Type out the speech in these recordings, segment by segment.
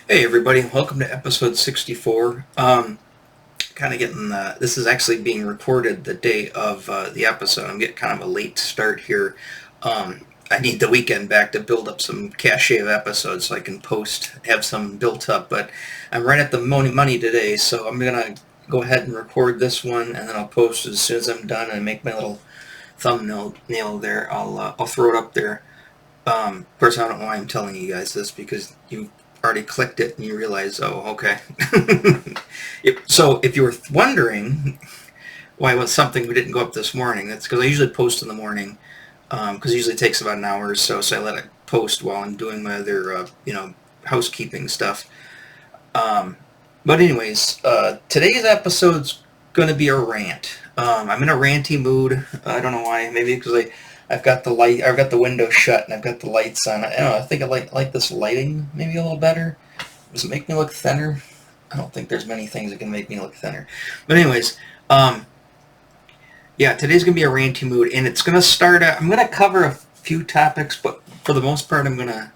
Hey everybody, welcome to episode 64. Kind of getting this is actually being recorded the day of the episode. I'm getting kind of a late start here. I need the weekend back to build up some cache of episodes so I can have some built up. But I'm right at the money today, so I'm gonna go ahead and record this one, and then I'll post it as soon as I'm done and make my little thumbnail there. I'll throw it up there. Of course, I don't know why I'm telling you guys this because you already clicked it and you realize, oh, okay. So if you were wondering why it was something we didn't go up this morning, that's because I usually post in the morning because it usually takes about an hour or so, so I let it post while I'm doing my other, housekeeping stuff. But anyways, today's episode's going to be a rant. I'm in a ranty mood. I don't know why. Maybe because I've got the window shut and I've got the lights on. I don't know. I think I like this lighting maybe a little better. Does it make me look thinner? I don't think there's many things that can make me look thinner. But anyways, yeah, today's gonna be a ranty mood, and it's gonna start out. I'm gonna cover a few topics, but for the most part, I'm gonna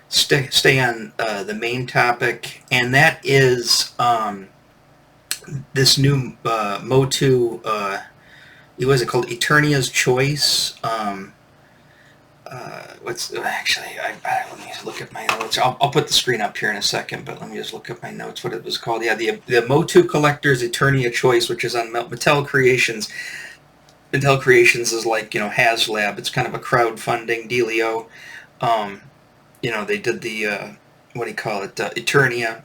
stay on the main topic, and that is this new MOTU. What is it called? Eternia's Choice. What's actually? Let me just look at my notes. I'll put the screen up here in a second, but let me just look at my notes. What it was called? Yeah, the MOTU Collector's Eternia Choice, which is on Mattel Creations. Mattel Creations is like HasLab. It's kind of a crowdfunding dealio. They did the what do you call it? Eternia.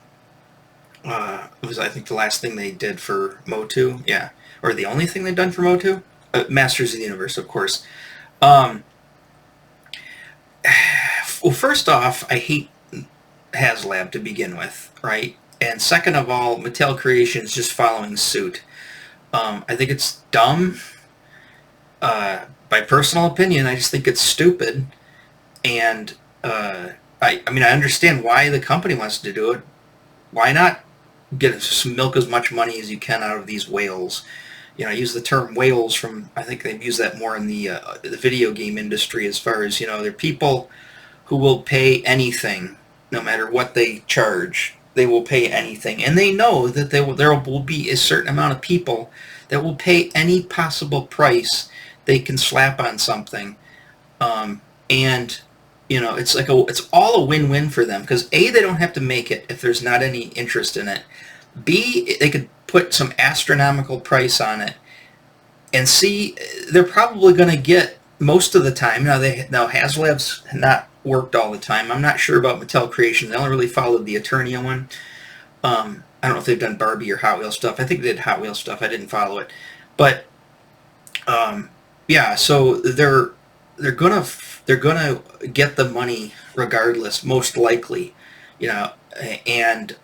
It was, I think, the last thing they did for MOTU. Yeah, or the only thing they've done for MOTU. Masters of the Universe, of course. Well, first off, I hate HasLab to begin with, right? And second of all, Mattel Creations just following suit. I think it's dumb. By personal opinion, I just think it's stupid. And I understand why the company wants to do it. Why not milk as much money as you can out of these whales? I use the term whales from, I think they've used that more in the video game industry as far as, they're people who will pay anything, no matter what they charge. They will pay anything. And they know that there will be a certain amount of people that will pay any possible price they can slap on something. It's all a win-win for them, because A, they don't have to make it if there's not any interest in it. B, they could put some astronomical price on it. And C, they're probably going to get most of the time. Now HasLab's not worked all the time. I'm not sure about Mattel Creations. They only really followed the Eternia one. I don't know if they've done Barbie or Hot Wheels stuff. I think they did Hot Wheels stuff. I didn't follow it. But yeah, so they're gonna get the money regardless, most likely. And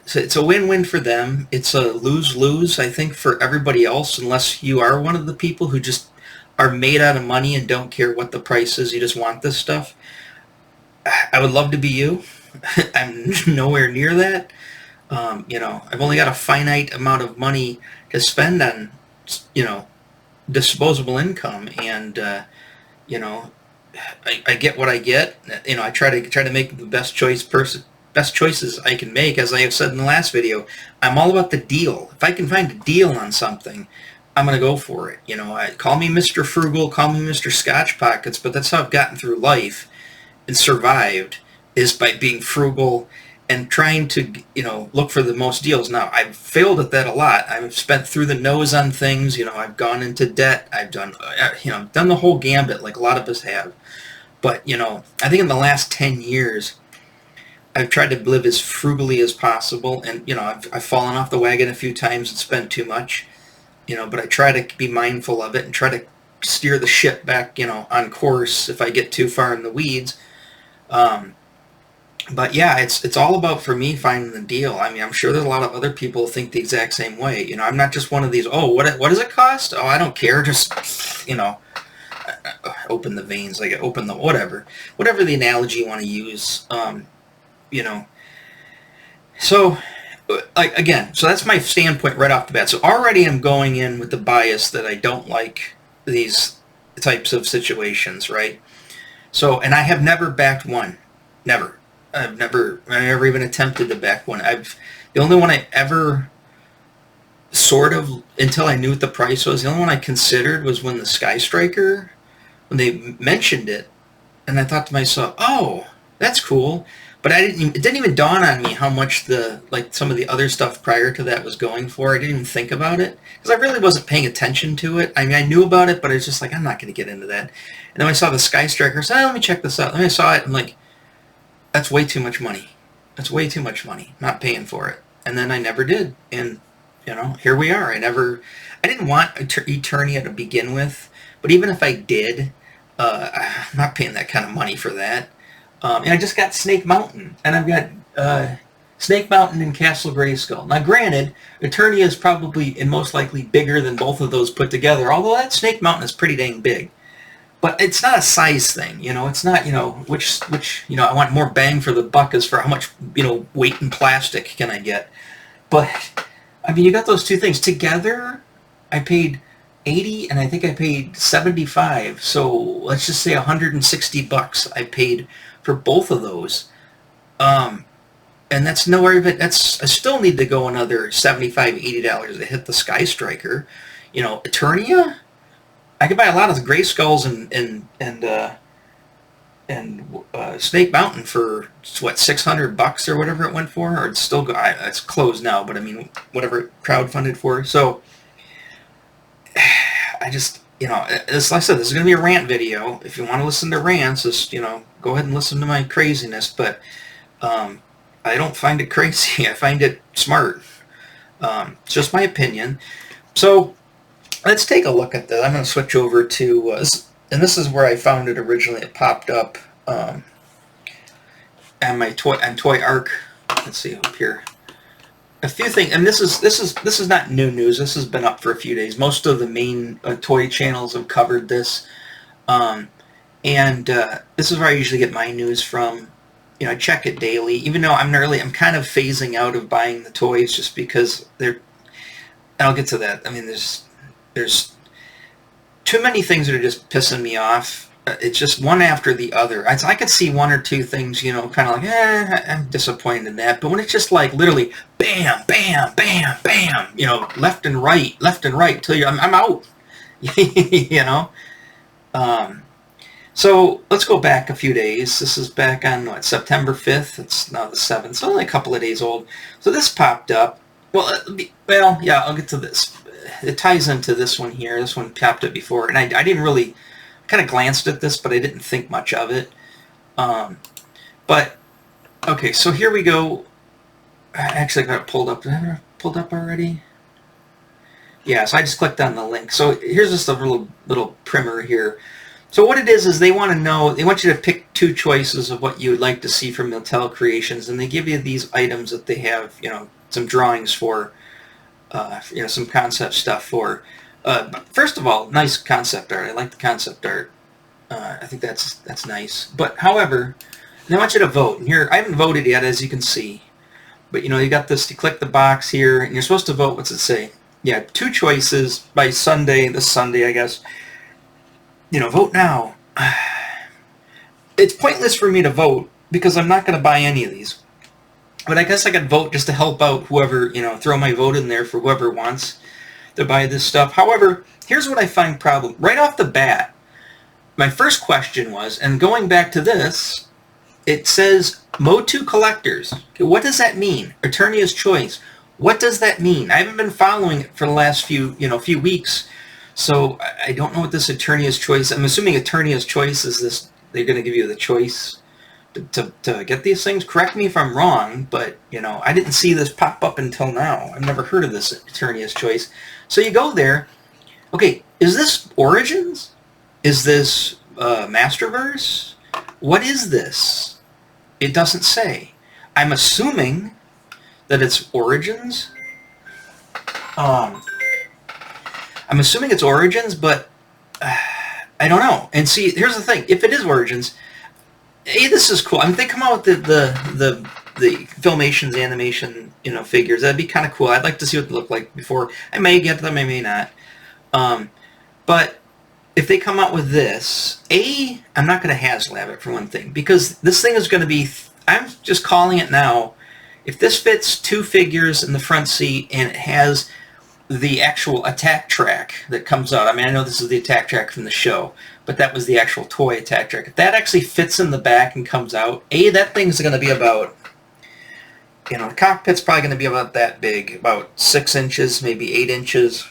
so it's a win-win for them. It's a lose-lose, I think, for everybody else, unless you are one of the people who just are made out of money and don't care what the price is. You just want this stuff. I would love to be you. I'm nowhere near that. I've only got a finite amount of money to spend on, disposable income, and I get what I get. I try to make the best choices I can make. As I have said in the last video, I'm all about the deal. If I can find a deal on something, I'm going to go for it. Call me Mr. Frugal, call me Mr. Scotch Pockets, but that's how I've gotten through life and survived, is by being frugal and trying to, look for the most deals. Now, I've failed at that a lot. I've spent through the nose on things. I've gone into debt. I've done the whole gambit, like a lot of us have. But, I think in the last 10 years, I've tried to live as frugally as possible. And, I've fallen off the wagon a few times and spent too much. But I try to be mindful of it and try to steer the ship back, on course if I get too far in the weeds. But yeah, it's all about, for me, finding the deal. I'm sure there's a lot of other people who think the exact same way. I'm not just one of these, oh, what does it cost? Oh, I don't care. Just, open the veins, like open the whatever the analogy you want to use. So, again, so that's my standpoint right off the bat. So already I'm going in with the bias that I don't like these types of situations, right? So, and I have never backed one. Never. I never even attempted to back one. The only one I ever sort of, until I knew what the price was, the only one I considered was when the Sky Striker, when they mentioned it, and I thought to myself, oh, that's cool. But it didn't even dawn on me how much some of the other stuff prior to that was going for. I didn't even think about it because I really wasn't paying attention to it. I mean, I knew about it, but I was just like, I'm not going to get into that. And then I saw the Sky Striker, I said, oh, let me check this out. And I saw it, I'm like, that's way too much money. That's way too much money. Not paying for it. And then I never did. And, here we are. I didn't want Eternia to begin with, but even if I did, I'm not paying that kind of money for that. And I just got Snake Mountain, and I've got Snake Mountain and Castle Grayskull. Now, granted, Eternia is probably and most likely bigger than both of those put together, although that Snake Mountain is pretty dang big. But it's not a size thing, It's not, which I want more bang for the buck as for how much, weight and plastic can I get. But, I mean, you got those two things. Together, I paid 80 and I think I paid 75. So let's just say 160 bucks I paid for both of those. And that's nowhere of it. I still need to go another $75, $80 to hit the Sky Striker. Eternia, I could buy a lot of Grayskulls and Snake Mountain for what, $600 or whatever it went for, or it's still it's closed now, but I mean whatever it crowdfunded for. So I just like I said, this is going to be a rant video. If you want to listen to rants, just go ahead and listen to my craziness. But I don't find it crazy. I find it smart. It's just my opinion. So let's take a look at this. I'm going to switch over to, and this is where I found it originally. It popped up on my Toy Arc. Let's see up here. A few things, and this is not new news. This has been up for a few days. Most of the main toy channels have covered this, and this is where I usually get my news from. I check it daily, even though I'm kind of phasing out of buying the toys just because and I'll get to that. I mean, there's too many things that are just pissing me off. It's just one after the other. I could see one or two things, kind of like, I'm disappointed in that. But when it's just like literally bam, bam, bam, bam, left and right, till I'm out, So let's go back a few days. This is back on September 5th. It's now the 7th, so only a couple of days old. So this popped up. Well, yeah, I'll get to this. It ties into this one here. This one popped up before, and I didn't really. Kind of glanced at this, but I didn't think much of it. But okay, so here we go. I actually got it pulled up. Did I have it pulled up already? Yeah, so I just clicked on the link. So here's just a little primer here. So what it is they want to know. They want you to pick two choices of what you would like to see from Mattel Creations, and they give you these items that they have, some drawings for, some concept stuff for. First of all, nice concept art. I like the concept art. I think that's nice. But however, I want you to vote. And here, I haven't voted yet, as you can see. But you got this. You click the box here, and you're supposed to vote. What's it say? Yeah, two choices by Sunday. This Sunday, I guess. Vote now. It's pointless for me to vote because I'm not going to buy any of these. But I guess I could vote just to help out whoever. Throw my vote in there for whoever wants to buy this stuff. However, here's what I find problem. Right off the bat, my first question was, and going back to this, it says MOTU collectors. Okay, what does that mean? Eternia's Choice. What does that mean? I haven't been following it for the last few weeks, so I don't know what this Eternia's Choice. I'm assuming Eternia's Choice is this. They're going to give you the choice to get these things. Correct me if I'm wrong, but I didn't see this pop up until now. I've never heard of this Eternia's Choice. So you go there. Okay, is this Origins? Is this Masterverse? What is this? It doesn't say. I'm assuming that it's Origins. I'm assuming it's Origins, but I don't know. And see, here's the thing. If it is Origins, hey, this is cool. I mean, if they come out with the Filmations, animation, figures, that'd be kind of cool. I'd like to see what they look like before. I may get them, I may not. But if they come out with this, I'm not going to HasLab it for one thing, because this thing is going to be I'm just calling it now. If this fits 2 figures in the front seat and it has the actual attack track that comes out, I mean, I know this is the attack track from the show, but that was the actual toy attack track. If that actually fits in the back and comes out, that thing's going to be about, the cockpit's probably going to be about that big, about 6 inches, maybe 8 inches,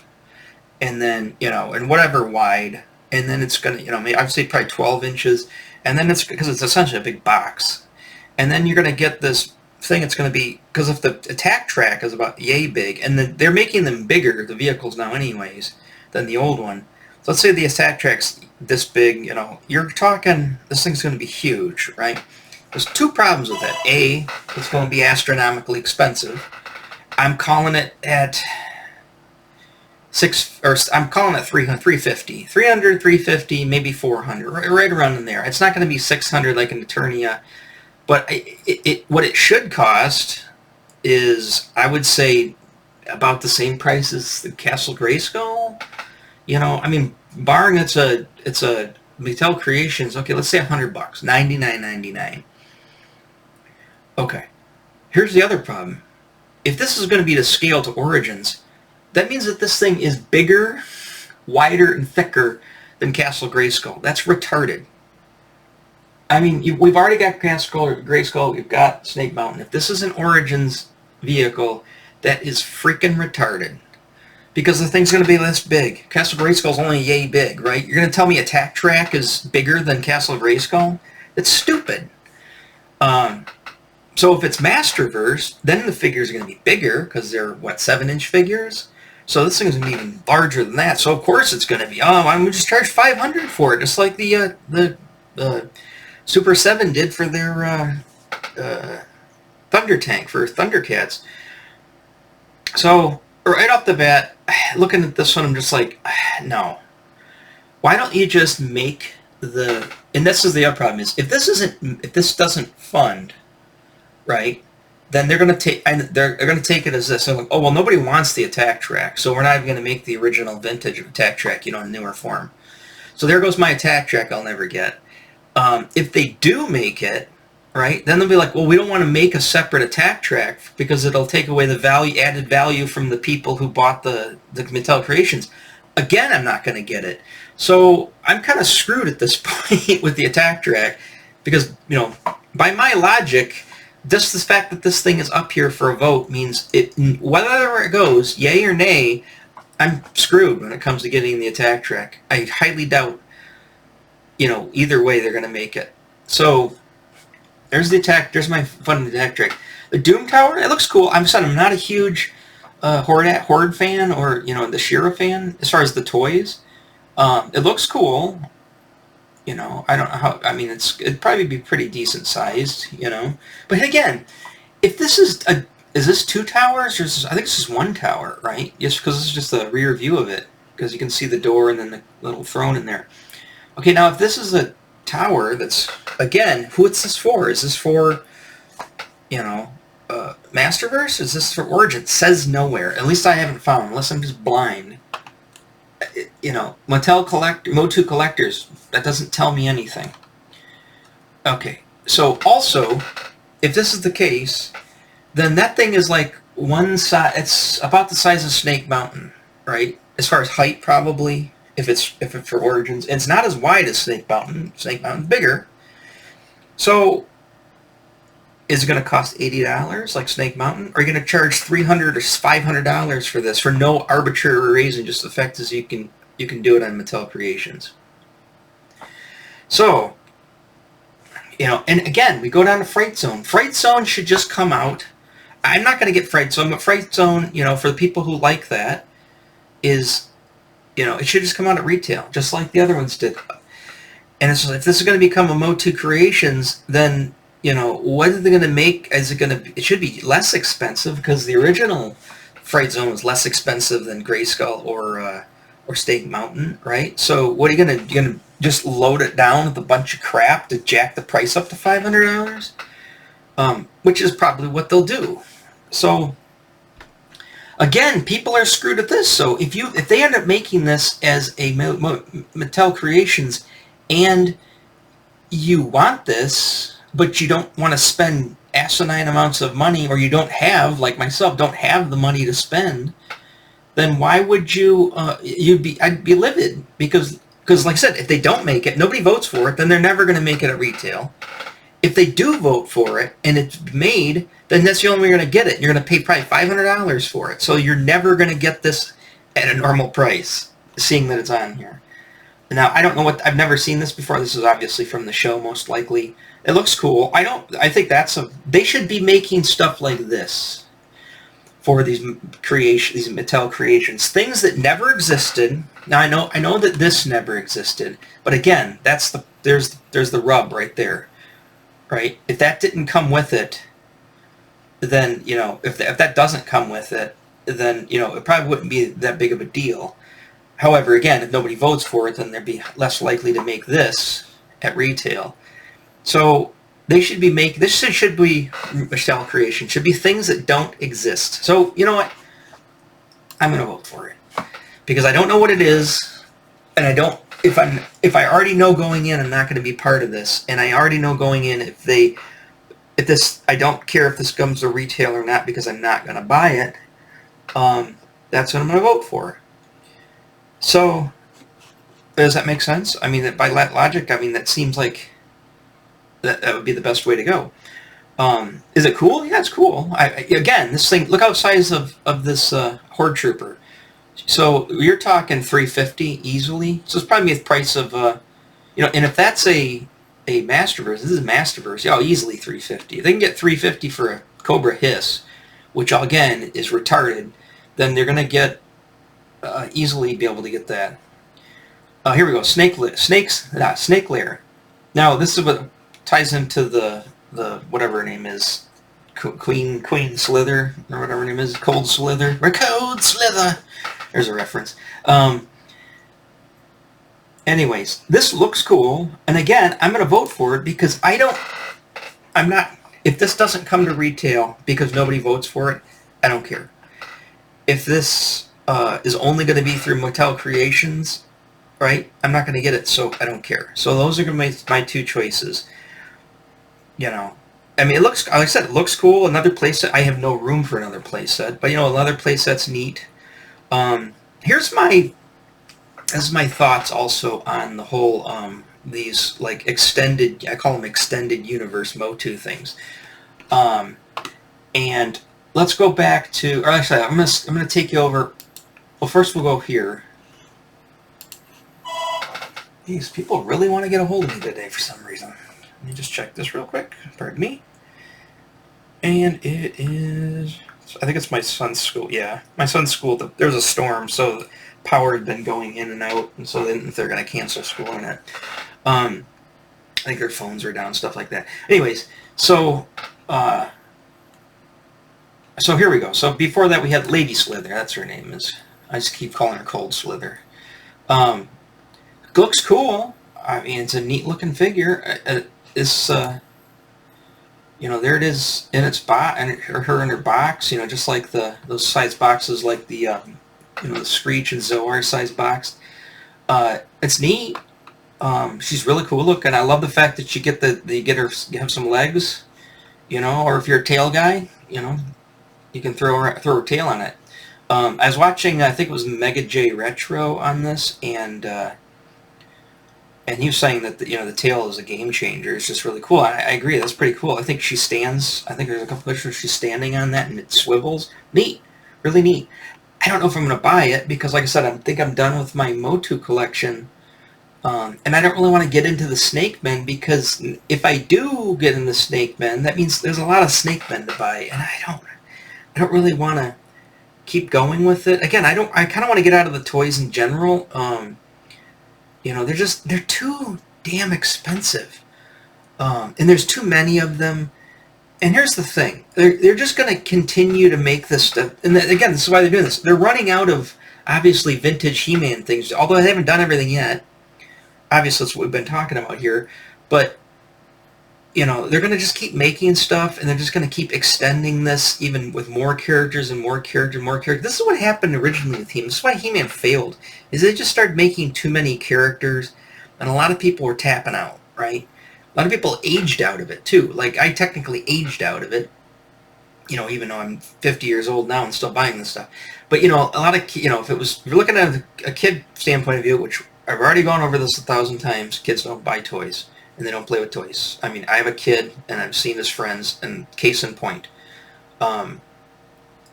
and then, and whatever wide, and then it's going to, I'd say probably 12 inches, and then it's, because it's essentially a big box, and then you're going to get this thing. It's going to be, because if the attack track is about yay big, and they're making them bigger, the vehicles now anyways, than the old one. So let's say the attack track's this big, you're talking, this thing's going to be huge, right? There's 2 problems with it. A, it's going to be astronomically expensive. I'm calling it at I'm calling it 350, 350, maybe 400, right around in there. It's not going to be 600 like an Eternia, but what it should cost is, I would say, about the same price as the Castle Grayskull. I mean, barring it's a Mattel Creations. Okay, let's say $100, $99.99. Okay, here's the other problem. If this is going to be to scale to Origins, that means that this thing is bigger, wider, and thicker than Castle Grayskull. That's retarded. I mean, we've already got Castle Grayskull, we've got Snake Mountain. If this is an Origins vehicle, that is freaking retarded. Because the thing's going to be this big. Castle Grayskull's only yay big, right? You're going to tell me Attack Track is bigger than Castle Grayskull? That's stupid. So if it's Masterverse, then the figures are going to be bigger, because they're, 7-inch figures? So this thing is going to be even larger than that. So of course it's going to be, I'm going to just charge $500 for it, just like the Super 7 did for their Thunder Tank, for Thundercats. So, right off the bat, looking at this one, I'm just like, no. Why don't you just make and this is the other problem, is if this doesn't fund, right, then they're going to take it as this. Like, oh, well, nobody wants the attack track, so we're not even going to make the original vintage attack track, in newer form. So there goes my attack track I'll never get. If they do make it, right, then they'll be like, well, we don't want to make a separate attack track because it'll take away the added value from the people who bought the Mattel Creations. Again, I'm not going to get it. So I'm kind of screwed at this point with the attack track because, by my logic, just the fact that this thing is up here for a vote means whether it goes, yay or nay, I'm screwed when it comes to getting the attack track. I highly doubt, either way they're going to make it. So there's my fun attack track. The Doom Tower, it looks cool. I'm not a huge Horde fan or, the She-Ra fan as far as the toys. It looks cool. I don't know how, it'd probably be pretty decent sized, But again, if this is this 2 towers, or I think this is 1 tower, right? Just because this is just the rear view of it, because you can see the door and then the little throne in there. Okay, now if this is a tower that's, again, what's this for? Is this for, Masterverse? Is this for Origin? It says nowhere. At least I haven't found, unless I'm just blind. MOTU collectors, that doesn't tell me anything. Okay, so also, if this is the case, then that thing is like one size, it's about the size of Snake Mountain, right? As far as height, probably, if it's for Origins. And it's not as wide as Snake Mountain. Snake Mountain's bigger. So, is it going to cost $80 like Snake Mountain? Or are you going to charge $300 or $500 for this for no arbitrary reason, just the fact is you can do it on Mattel Creations? So, and again, we go down to Fright Zone. Fright Zone should just come out. I'm not going to get Fright Zone, but Fright Zone, for the people who like that, is, it should just come out at retail, just like the other ones did. And it's just, if this is going to become a MOTU Creations, then, what are they going to make? It should be less expensive, because the original Fright Zone was less expensive than Grayskull or Snake Mountain, right? So what are you going to just load it down with a bunch of crap to jack the price up to $500? Which is probably what they'll do. So again, people are screwed at this. So if they end up making this as a Mattel Creations and you want this, but you don't want to spend asinine amounts of money, or you don't have, like myself, don't have the money to spend, then why would you? I'd be livid because like I said, if they don't make it, nobody votes for it, then they're never going to make it at retail. If they do vote for it and it's made, then that's the only way you're going to get it. You're going to pay probably $500 for it, so you're never going to get this at a normal price. Seeing that it's on here. Now, I don't know I've never seen this before. This is obviously from the show, most likely. It looks cool. I think they should be making stuff like this for these Mattel Creations. Things that never existed. Now, I know that this never existed, but again, there's the rub right there. Right? If that didn't come with it, then, if that doesn't come with it, then, it probably wouldn't be that big of a deal. However, again, if nobody votes for it, then they'd be less likely to make this at retail. So this should be Mattel Creation, should be things that don't exist. So you know what? I'm going to vote for it because I don't know what it is, and I don't. If I already know going in, I'm not going to be part of this, and I already know going in I don't care if this comes to retail or not because I'm not going to buy it. That's what I'm going to vote for. So, does that make sense? I mean, by that logic, that seems like that would be the best way to go. Is it cool? Yeah, it's cool. Again, this thing, look how size of this Horde Trooper. So, you're talking $350 easily. So, it's probably the price of, and if that's a Masterverse, this is a Masterverse, easily $350. If they can get $350 for a Cobra Hiss, which, again, is retarded, then they're going to get easily be able to get that. Here we go. Snake Lair. Now this is what ties into the whatever her name is, Queen Slither or whatever her name is, Cold Slither. Cold Slither. There's a reference. Anyways, this looks cool, and again, I'm going to vote for it because if this doesn't come to retail because nobody votes for it, I don't care. If this is only going to be through Mattel Creations, right? I'm not going to get it, so I don't care. So those are going to be my two choices. It looks, like I said, it looks cool. Another playset. I have no room for another playset, but another playset's neat. Here's my thoughts also on the whole these like extended. I call them extended universe MOTU things. And let's go back to, or actually, I'm gonna take you over. Well, first we'll go here. These people really want to get a hold of me today for some reason. Let me just check this real quick. Pardon me. And it is, I think it's my son's school. Yeah, my son's school. There's a storm, so the power had been going in and out, and so they're going to cancel school on it. I think their phones are down, stuff like that. Anyways, so here we go. So before that, we had Lady Slither. That's her name. I just keep calling her Cold Slither. Looks cool. It's a neat looking figure. It's there it is in its box, and her in her box. Just like those size boxes, like the the Screech and Zoar size box. It's neat. She's really cool looking. I love the fact that you have some legs. Or if you're a tail guy, you can throw her tail on it. I was watching, I think it was Mega J Retro on this, and he was saying that the tail is a game changer. It's just really cool. I agree. That's pretty cool. I think she stands. I think there's a couple pictures she's standing on that, and it swivels. Neat, really neat. I don't know if I'm going to buy it because, like I said, I think I'm done with my MOTU collection, and I don't really want to get into the Snake Men because if I do get in the Snake Men, that means there's a lot of Snake Men to buy, and I don't really want to keep going with it. Again, I kind of want to get out of the toys in general. They're too damn expensive. And there's too many of them. And here's the thing. They're just going to continue to make this stuff. And again, this is why they're doing this. They're running out of, obviously, vintage He-Man things. Although they haven't done everything yet. Obviously, that's what we've been talking about here. But, they're going to just keep making stuff. And they're just going to keep extending this even with more characters and more characters and more characters. This is what happened originally with He-Man. This is why He-Man failed. Is they just started making too many characters. And a lot of people were tapping out, right? A lot of people aged out of it too. Like I technically aged out of it, even though I'm 50 years old now and still buying this stuff. But a lot of if you're looking at a kid standpoint of view, which I've already gone over this 1,000 times, kids don't buy toys and they don't play with toys. I mean, I have a kid and I've seen his friends, and case in point. Um,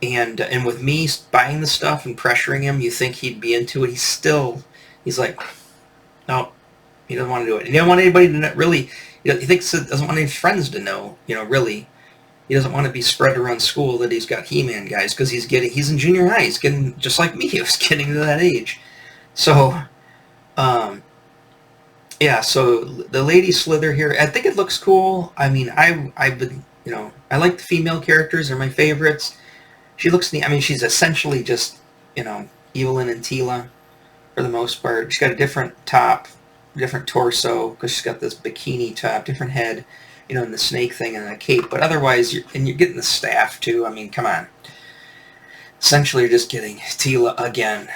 and with me buying the stuff and pressuring him, you think he'd be into it. He's like, no, he doesn't want to do it. And he doesn't want anybody to know, really. He thinks he doesn't want any friends to know. Really, he doesn't want to be spread around school that he's got He-Man guys, because he's in junior high. He's getting just like me. He was getting to that age. So, yeah. So the Lady Slither here, I think it looks cool. I mean, I've been, I like the female characters. They're my favorites. She looks neat. I mean, she's essentially just, Evelyn and Tila for the most part. She's got a different top, different torso, because she's got this bikini top, different head, and the snake thing and a cape. But otherwise, you're getting the staff too. I mean, come on. Essentially, you're just getting Tila again.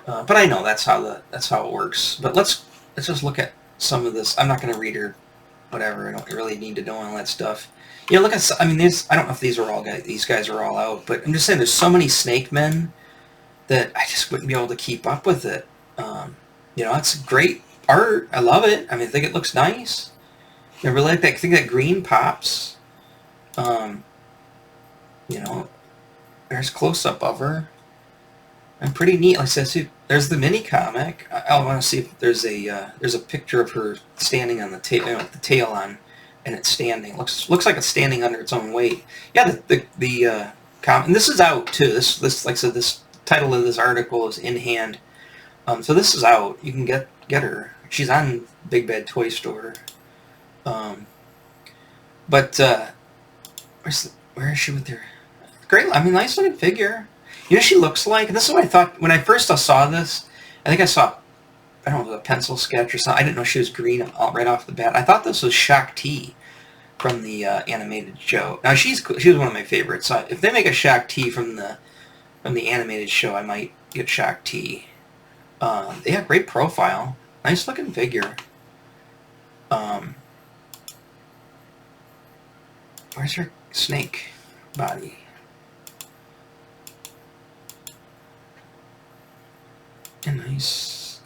But I know that's how it works. But let's just look at some of this. I'm not going to read her, whatever. I don't really need to know all that stuff. Look at. I mean, I don't know if these guys are all out, but I'm just saying there's so many Snake Men that I just wouldn't be able to keep up with it. It's great art. I love it. I mean, I think it looks nice. I really like that. I think that green pops. There's close up of her. And pretty neat. Like I said, there's the mini comic. I want to see if there's a picture of her standing on the tail, with the tail on, and it's standing. Looks like it's standing under its own weight. Yeah, the comic. And this is out too. This like I said, this title of this article is in hand. So this is out. You can get her. She's on Big Bad Toy Store. But where is she with her? Great. I mean, nice looking figure. She looks like. And this is what I thought when I first saw this. I think I saw, I don't know, a pencil sketch or something. I didn't know she was green right off the bat. I thought this was Shakti from the animated show. Now she was one of my favorites. So if they make a Shakti from the animated show, I might get Shakti. They have great profile. Nice looking figure. Where's her snake body? Nice.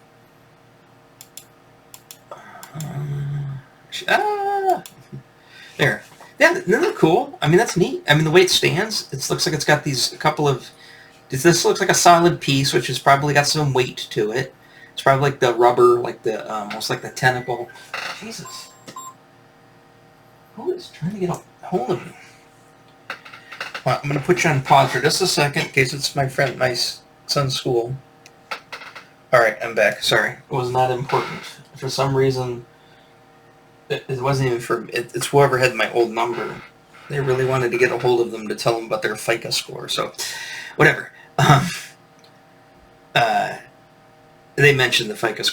There. Yeah, they look cool. I mean, that's neat. I mean, the way it stands, it looks like it's got a couple of. This looks like a solid piece, which has probably got some weight to it. It's probably like the rubber, like the almost like the tentacle. Jesus. Who is trying to get a hold of me? Well, I'm going to put you on pause for just a second, in case it's my son's school. All right, I'm back. Sorry, it was not important. For some reason, it wasn't even for. It's whoever had my old number. They really wanted to get a hold of them to tell them about their FICA score. So, whatever. They mentioned the FICA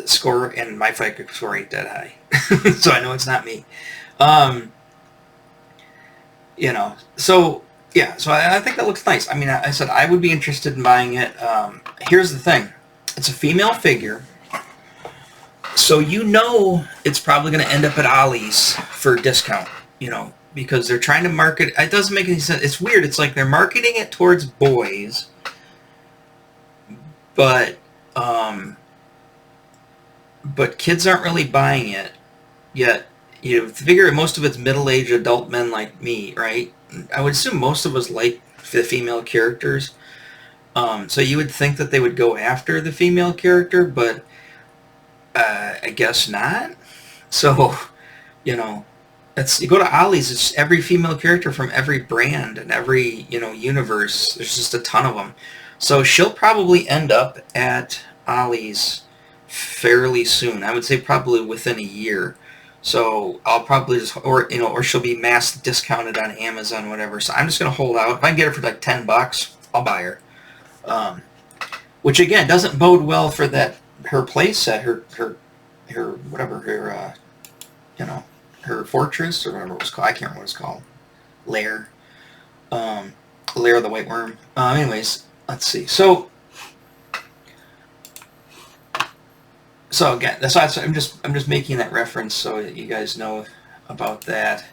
score, and my FICA score ain't that high, so I know it's not me. So yeah, so I think that looks nice. I mean, I said I would be interested in buying it. Here's the thing. It's a female figure, so it's probably going to end up at Ollie's for a discount, because they're trying to market. It doesn't make any sense. It's weird. It's like they're marketing it towards boys, but kids aren't really buying it yet. Figure most of it's middle-aged adult men like me, right? I would assume most of us like the female characters. So you would think that they would go after the female character, but I guess not. So, you go to Ollie's, it's every female character from every brand and every, universe. There's just a ton of them. So she'll probably end up at Ollie's fairly soon. I would say probably within a year. So I'll probably just, or she'll be mass discounted on Amazon, whatever. So I'm just going to hold out. If I can get her for like $10, I'll buy her. Which again, doesn't bode well for her play set, her fortress, or whatever it was called. I can't remember what it's called. Lair. Lair of the White Worm. Anyways, let's see. So So again, that's why I'm just making that reference so that you guys know about that.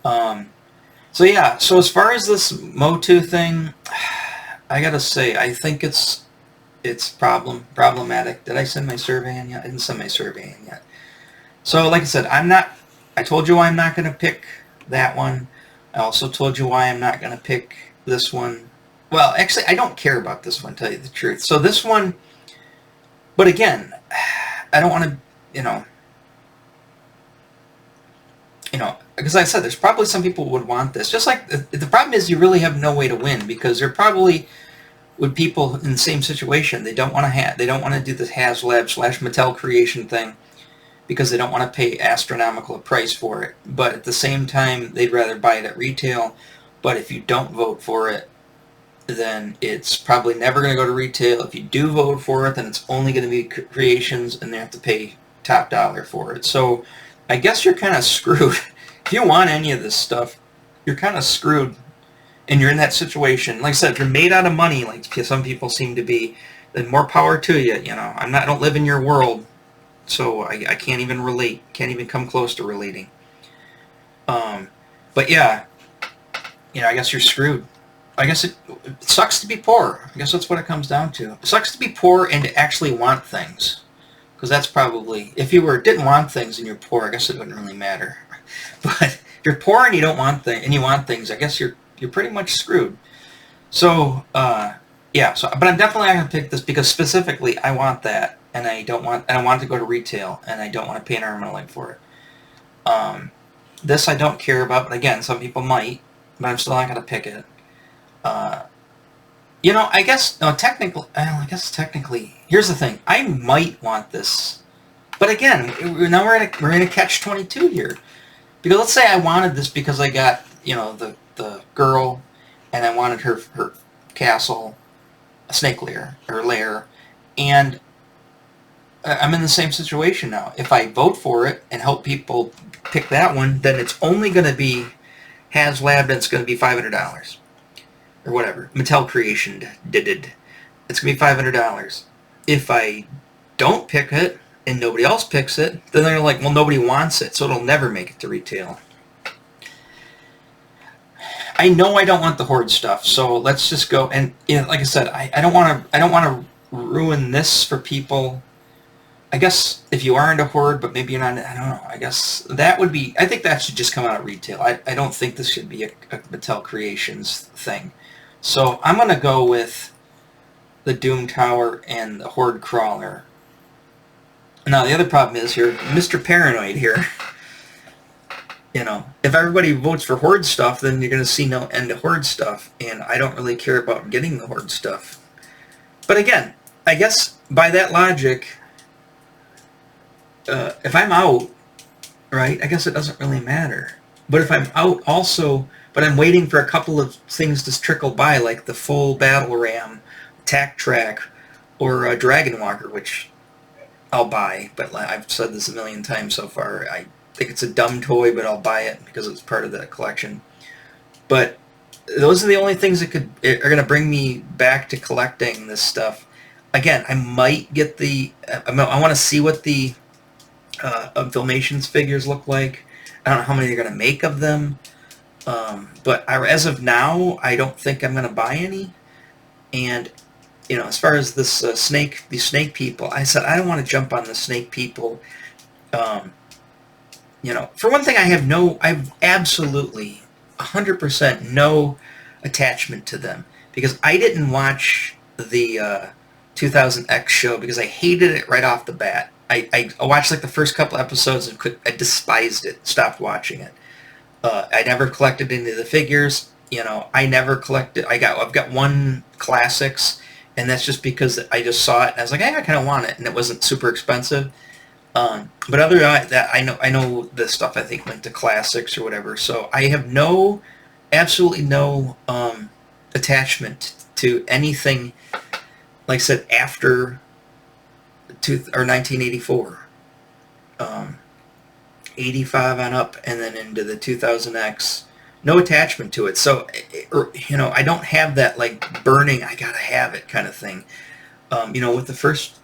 So yeah, so as far as this MOTU thing, I gotta say, I think it's problematic. Did I send my survey in yet? I didn't send my survey in yet. So like I said, I told you why I'm not going to pick that one. I also told you why I'm not going to pick this one. Well, actually, I don't care about this one, to tell you the truth. So this one, but again, I don't want to, because like I said, there's probably some people who would want this. Just like the problem is, you really have no way to win, because there probably would people in the same situation. They don't want to do the HasLab / Mattel Creation thing, because they don't want to pay astronomical a price for it. But at the same time, they'd rather buy it at retail. But if you don't vote for it, then it's probably never going to go to retail. If you do vote for it, then it's only going to be Creations, and they have to pay top dollar for it. So I guess you're kind of screwed. If you want any of this stuff, you're kind of screwed, and you're in that situation. Like I said, if you're made out of money, like some people seem to be, then more power to you. I don't live in your world, so I can't even relate. Can't even come close to relating. But yeah, I guess you're screwed. I guess it sucks to be poor. I guess that's what it comes down to. It sucks to be poor and to actually want things. Because that's probably, if you didn't want things and you're poor, I guess it wouldn't really matter. But if you're poor and you don't want things, and you want things, I guess you're pretty much screwed. So, yeah. But I'm definitely not going to pick this, because specifically I want that, and I want it to go to retail, and I don't want to pay an arm and a leg for it. This I don't care about, but again, some people might, but I'm still not going to pick it. I guess technically, here's the thing. I might want this, but again, now we're in a catch-22 here, because let's say I wanted this because I got the girl, and I wanted her castle, a snake lair, and I'm in the same situation now. If I vote for it and help people pick that one, then it's only going to be HasLab, and it's going to be $500. Or whatever. Mattel Creation did it. It's going to be $500. If I don't pick it, and nobody else picks it, then they're like, well, nobody wants it, so it'll never make it to retail. I know I don't want the Horde stuff, so let's just go, and like I said, I don't want to ruin this for people. I guess if you are into Horde, but maybe you're not, I don't know, I guess that would be, I think that should just come out of retail. I don't think this should be a Mattel Creations thing. So I'm going to go with the Doom Tower and the Horde Crawler. Now the other problem is here, Mr. Paranoid here. If everybody votes for Horde stuff, then you're going to see no end to Horde stuff, and I don't really care about getting the Horde stuff. But again, I guess by that logic, if I'm out, right, I guess it doesn't really matter. But if I'm out also, but I'm waiting for a couple of things to trickle by, like the full Battle Ram, Tack Track, or Dragon Walker, which I'll buy, but I've said this a million times so far. I think it's a dumb toy, but I'll buy it because it's part of the collection. But those are the only things that are going to bring me back to collecting this stuff. Again, I might get I want to see what the Filmations figures look like. I don't know how many they're going to make of them. But as of now, I don't think I'm going to buy any. And, as far as this these snake people, I said I don't want to jump on the snake people. For one thing, I have absolutely 100% no attachment to them, because I didn't watch the 2000X show because I hated it right off the bat. I watched like the first couple episodes and I despised it, stopped watching it. I never collected any of the figures. I never collected. I've got one classics, and that's just because I just saw it and I was like, hey, I kind of want it, and it wasn't super expensive. But other than that, I know this stuff I think went to classics or whatever. So I have absolutely no attachment to anything, like I said, after 1984. 85 on up, and then into the 2000X. No attachment to it. So, I don't have that, like, burning, I gotta have it kind of thing. With the first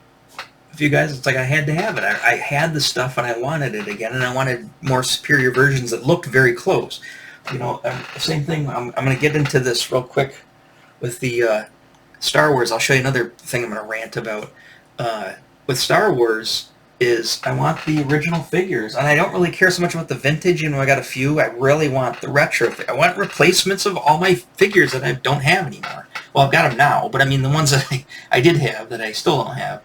with you guys. It's like I had to have it. I had the stuff and I wanted it again, and I wanted more superior versions that looked very close. You know, same thing. I'm going to get into this real quick with the Star Wars. I'll show you another thing I'm going to rant about. With Star Wars is I want the original figures, and I don't really care so much about the vintage. You know, I got a few. I really want the retro. I want replacements of all my figures that I don't have anymore. Well, I've got them now, but I mean the ones that I did have that I still don't have.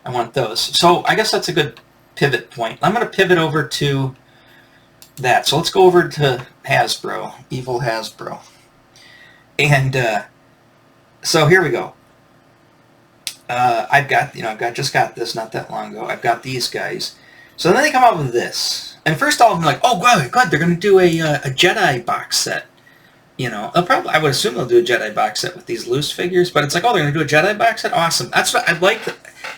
I want those. So I guess that's a good pivot point. I'm going to pivot over to that. So let's go over to Hasbro, evil Hasbro. And so here we go. Just got this not that long ago. I've got these guys. So then they come out with this. And first off, I'm like, oh, good, they're going to do a Jedi box set. You know, I would assume they'll do a Jedi box set with these loose figures, but it's like, oh, they're going to do a Jedi box set? Awesome. That's what I'd like.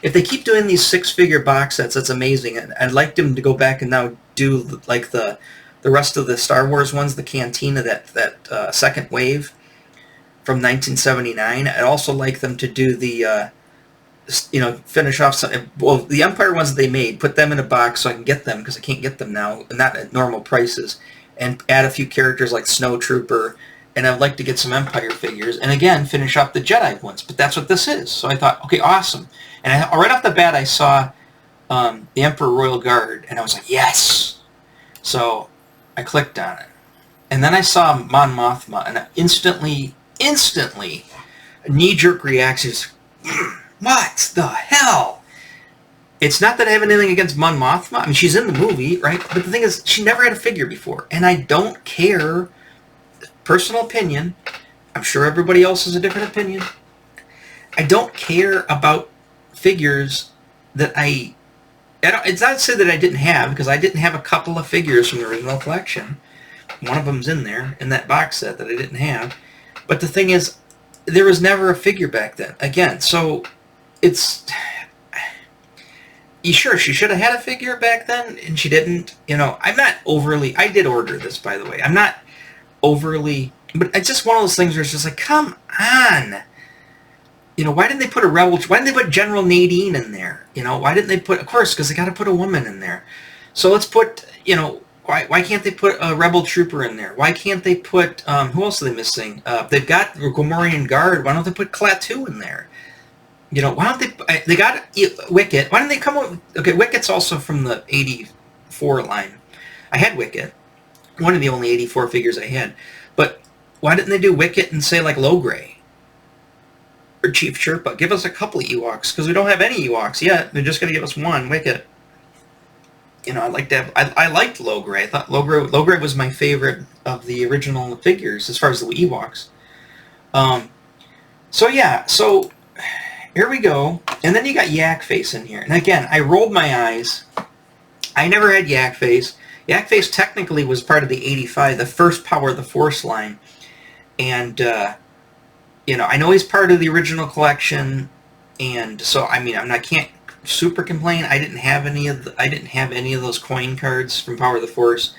If they keep doing these 6-figure box sets, that's amazing. And I'd like them to go back and now do like the rest of the Star Wars ones, the Cantina, that second wave from 1979. I'd also like them to do the, finish off some. Well, the Empire ones that they made, put them in a box so I can get them because I can't get them now, not at normal prices, and add a few characters like Snow Trooper. And I'd like to get some Empire figures, and again, finish off the Jedi ones. But that's what this is. So I thought, okay, awesome. And right off the bat, I saw the Emperor Royal Guard, and I was like, yes. So I clicked on it. And then I saw Mon Mothma, and instantly, knee-jerk reactions. What the hell? It's not that I have anything against Mon Mothma. I mean, she's in the movie, right? But the thing is, she never had a figure before. And I don't care. Personal opinion. I'm sure everybody else has a different opinion. I don't care about figures that it's not to say that I didn't have, because I didn't have a couple of figures from the original collection. One of them's in there, in that box set that I didn't have. But the thing is, there was never a figure back then. Again, so it's... Sure, she should have had a figure back then, and she didn't. You know, I'm not overly... I did order this, by the way. I'm not overly... But it's just one of those things where it's just like, come on! You know, why didn't they put why didn't they put General Nadine in there? You know, why didn't they put... Of course, because they got to put a woman in there. So let's put, why can't they put a Rebel Trooper in there? Why can't they put... who else are they missing? They've got Gomorian Guard. Why don't they put Klaatu in there? You know, why don't they... They got Wicket. Why didn't they come up... Okay, Wicket's also from the 84 line. I had Wicket. One of the only 84 figures I had. But why didn't they do Wicket and say, like, Logray? Or Chief Sherpa? Give us a couple of Ewoks, because we don't have any Ewoks yet. They're just going to give us one, Wicket. You know, I'd like to have... I liked Logray. I thought Logray was my favorite of the original figures, as far as the Ewoks. So, yeah, so... Here we go. And then you got Yak Face in here. And again, I rolled my eyes. I never had Yak Face. Yak Face technically was part of the 85, the first Power of the Force line. And, I know he's part of the original collection. And so, I mean, I can't super complain. I didn't have any of those coin cards from Power of the Force.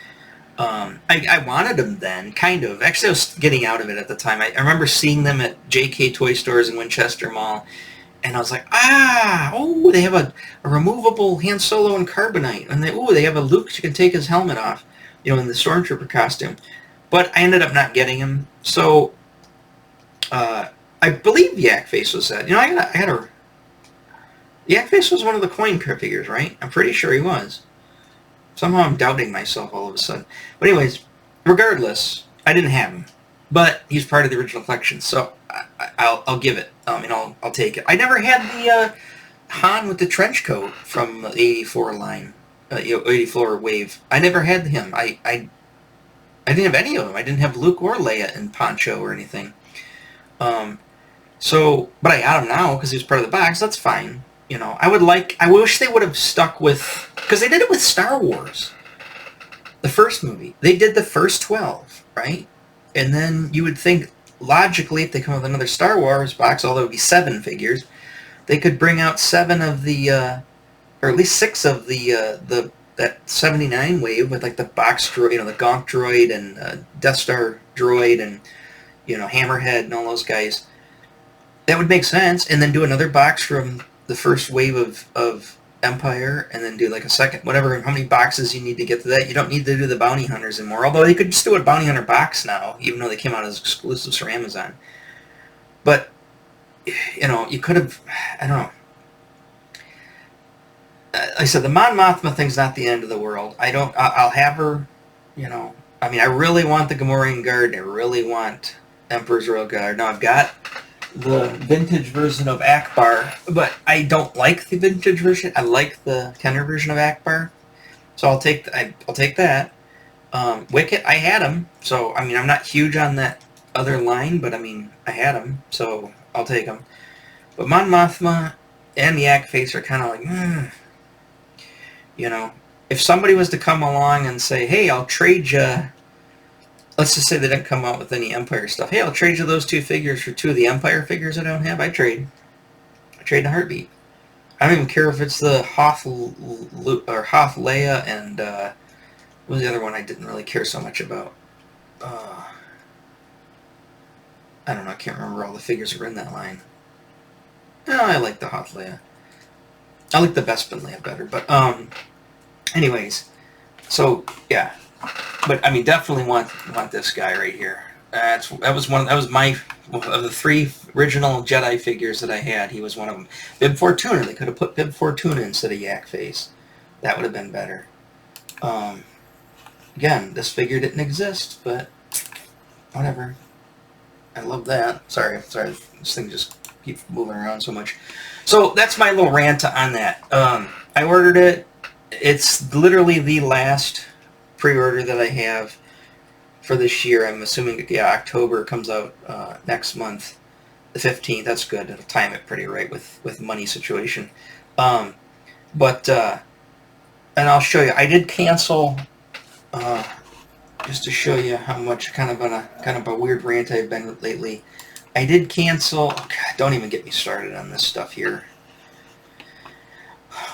I wanted them then, kind of. Actually, I was getting out of it at the time. I remember seeing them at JK Toy Stores in Winchester Mall. And I was like, they have a removable Han Solo and Carbonite. And they have a Luke, you can take his helmet off, in the Stormtrooper costume. But I ended up not getting him. So, I believe Yak Face was that. Yak Face was one of the coin figures, right? I'm pretty sure he was. Somehow I'm doubting myself all of a sudden. But anyways, regardless, I didn't have him. But he's part of the original collection, so I'll give it. I'll take it. I never had the Han with the trench coat from the 84 line, 84 wave. I never had him. I didn't have any of them. I didn't have Luke or Leia in poncho or anything. But I got him now because he was part of the box. That's fine. I wish they would have stuck with, because they did it with Star Wars. The first movie. They did the first 12, right? And then you would think, logically, if they come with another Star Wars box, although it would be 7 figures, they could bring out 7 of the, or at least 6 of that 79 wave with, like, the box droid, the Gonk droid and Death Star droid and, Hammerhead and all those guys. That would make sense. And then do another box from the first wave of Empire, and then do like a second, whatever, how many boxes you need to get to that. You don't need to do the Bounty Hunters anymore, although they could just do a Bounty Hunter box now, even though they came out as exclusives for Amazon. But, you know, you could have, I don't know. Like I said, the Mon Mothma thing's not the end of the world. I'll have her, you know. I mean, I really want the Gamorrean Guard. I really want Emperor's Royal Guard. Now, I've got the vintage version of Akbar, but I don't like the vintage version. I like the Kenner version of Akbar, so I'll take that. Wicket, I had him, so I mean, I'm not huge on that other line, but I mean, I had him, so I'll take him. But Mon Mothma and the Yak Face are kind of like, you know, if somebody was to come along and say, hey, I'll trade you, let's just say they didn't come out with any Empire stuff. Hey, I'll trade you those 2 figures for 2 of the Empire figures I don't have. I trade in a heartbeat. I don't even care if it's the Hoth Leia and what was the other one I didn't really care so much about? I don't know. I can't remember all the figures that were in that line. No, I like the Hoth Leia. I like the Bespin Leia better, but anyways, so yeah. But I mean, definitely want this guy right here. That was my of the 3 original Jedi figures that I had. He was one of them. Bib Fortuna. They could have put Bib Fortuna instead of Yak Face. That would have been better. Again, this figure didn't exist, but whatever. I love that. Sorry. This thing just keeps moving around so much. So that's my little rant on that. I ordered it. It's literally the last pre-order that I have for this year. I'm assuming, yeah, October comes out next month, the 15th. That's good. It'll time it pretty right with money situation. And I'll show you. I did cancel, just to show you how much kind of a weird rant I've been lately. I did cancel. Oh God, don't even get me started on this stuff here.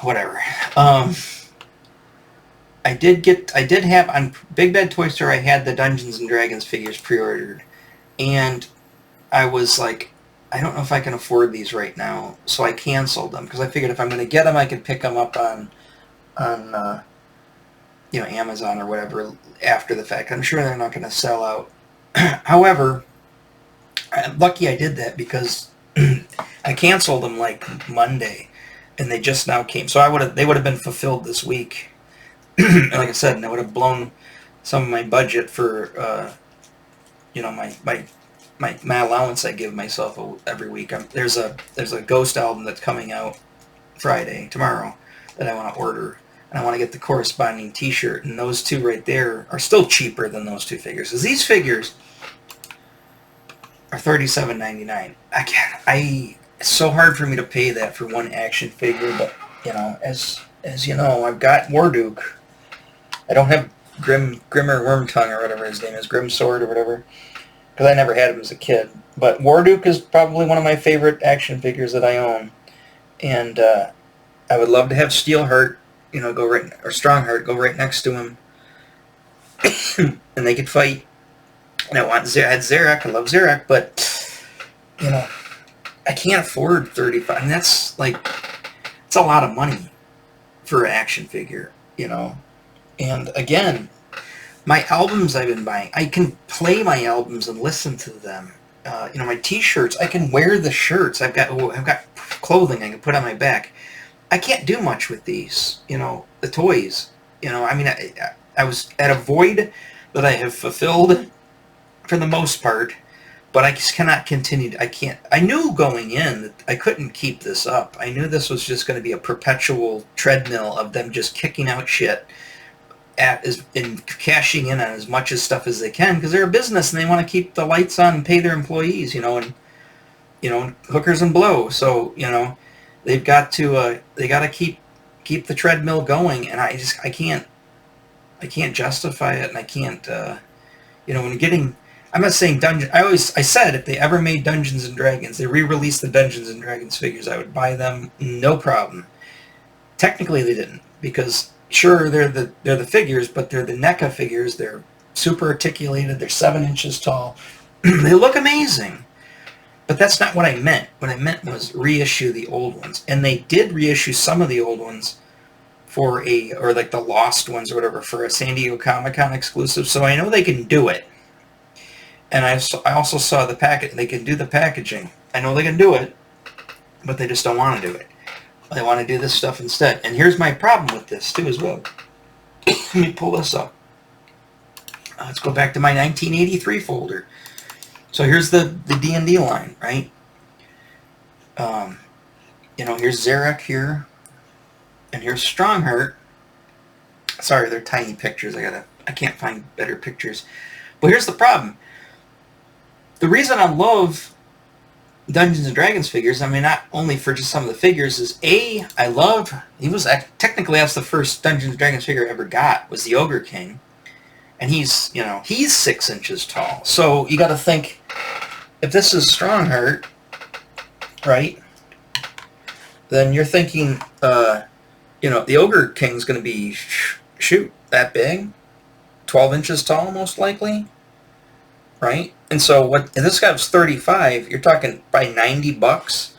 Whatever. I did have on Big Bad Toy Store. I had the Dungeons and Dragons figures pre-ordered, and I was like, I don't know if I can afford these right now, so I canceled them because I figured if I'm going to get them, I could pick them up on you know, Amazon or whatever after the fact. I'm sure they're not going to sell out. However, I'm lucky I did that because I canceled them like Monday, and they just now came. So they would have been fulfilled this week. And like I said, and I would have blown some of my budget for, you know, my allowance I give myself every week. There's a Ghost album that's coming out tomorrow, that I want to order, and I want to get the corresponding T-shirt. And those 2 right there are still cheaper than those 2 figures, because these figures are $37.99. It's so hard for me to pay that for one action figure, but you know, as you know, I've got Warduke. I don't have Grimmer Wormtongue or whatever his name is, Grim Sword or whatever, because I never had him as a kid. But Warduke is probably one of my favorite action figures that I own, and I would love to have Steelheart, you know, or Strongheart go right next to him, and they could fight. And I had Zarak. I love Zarak, but you know, I can't afford 35. And that's like, it's a lot of money for an action figure, you know. And again, my albums I've been buying, I can play my albums and listen to them. You know, my T-shirts, I can wear the shirts. I've got clothing I can put on my back. I can't do much with these, you know, the toys. You know, I mean, I was at a void that I have fulfilled for the most part, but I just cannot continue. I knew going in that I couldn't keep this up. I knew this was just going to be a perpetual treadmill of them just kicking out shit and cashing in on as much as stuff as they can, because they're a business and they want to keep the lights on and pay their employees, you know, and hookers and blow. So, you know, they've got to keep the treadmill going, and I can't justify it, and I can't you know, when getting, I'm not saying I said if they ever made Dungeons and Dragons, they re-released the Dungeons and Dragons figures, I would buy them, no problem. Technically they didn't, because sure, they're the figures, but they're the NECA figures. They're super articulated. They're 7 inches tall. They look amazing. But that's not what I meant. What I meant was reissue the old ones. And they did reissue some of the old ones for or like the lost ones or whatever, for a San Diego Comic-Con exclusive. So I know they can do it. And I also saw the packet. They can do the packaging. I know they can do it, but they just don't want to do it. They want to do this stuff instead. And here's my problem with this too as well. Let me pull this up. Let's go back to my 1983 folder. So here's the D&D line, right? Here's Zarek here, and here's Strongheart. Sorry, they're tiny pictures. I can't find better pictures. But here's the problem. The reason I love Dungeons and Dragons figures, I mean, not only for just some of the figures, is technically that's the first Dungeons and Dragons figure I ever got, was the Ogre King. And he's 6 inches tall. So you got to think, if this is Strongheart, right, then you're thinking, the Ogre King's going to be, that big, 12 inches tall, most likely, right? And so if this guy was 35, you're talking probably $90,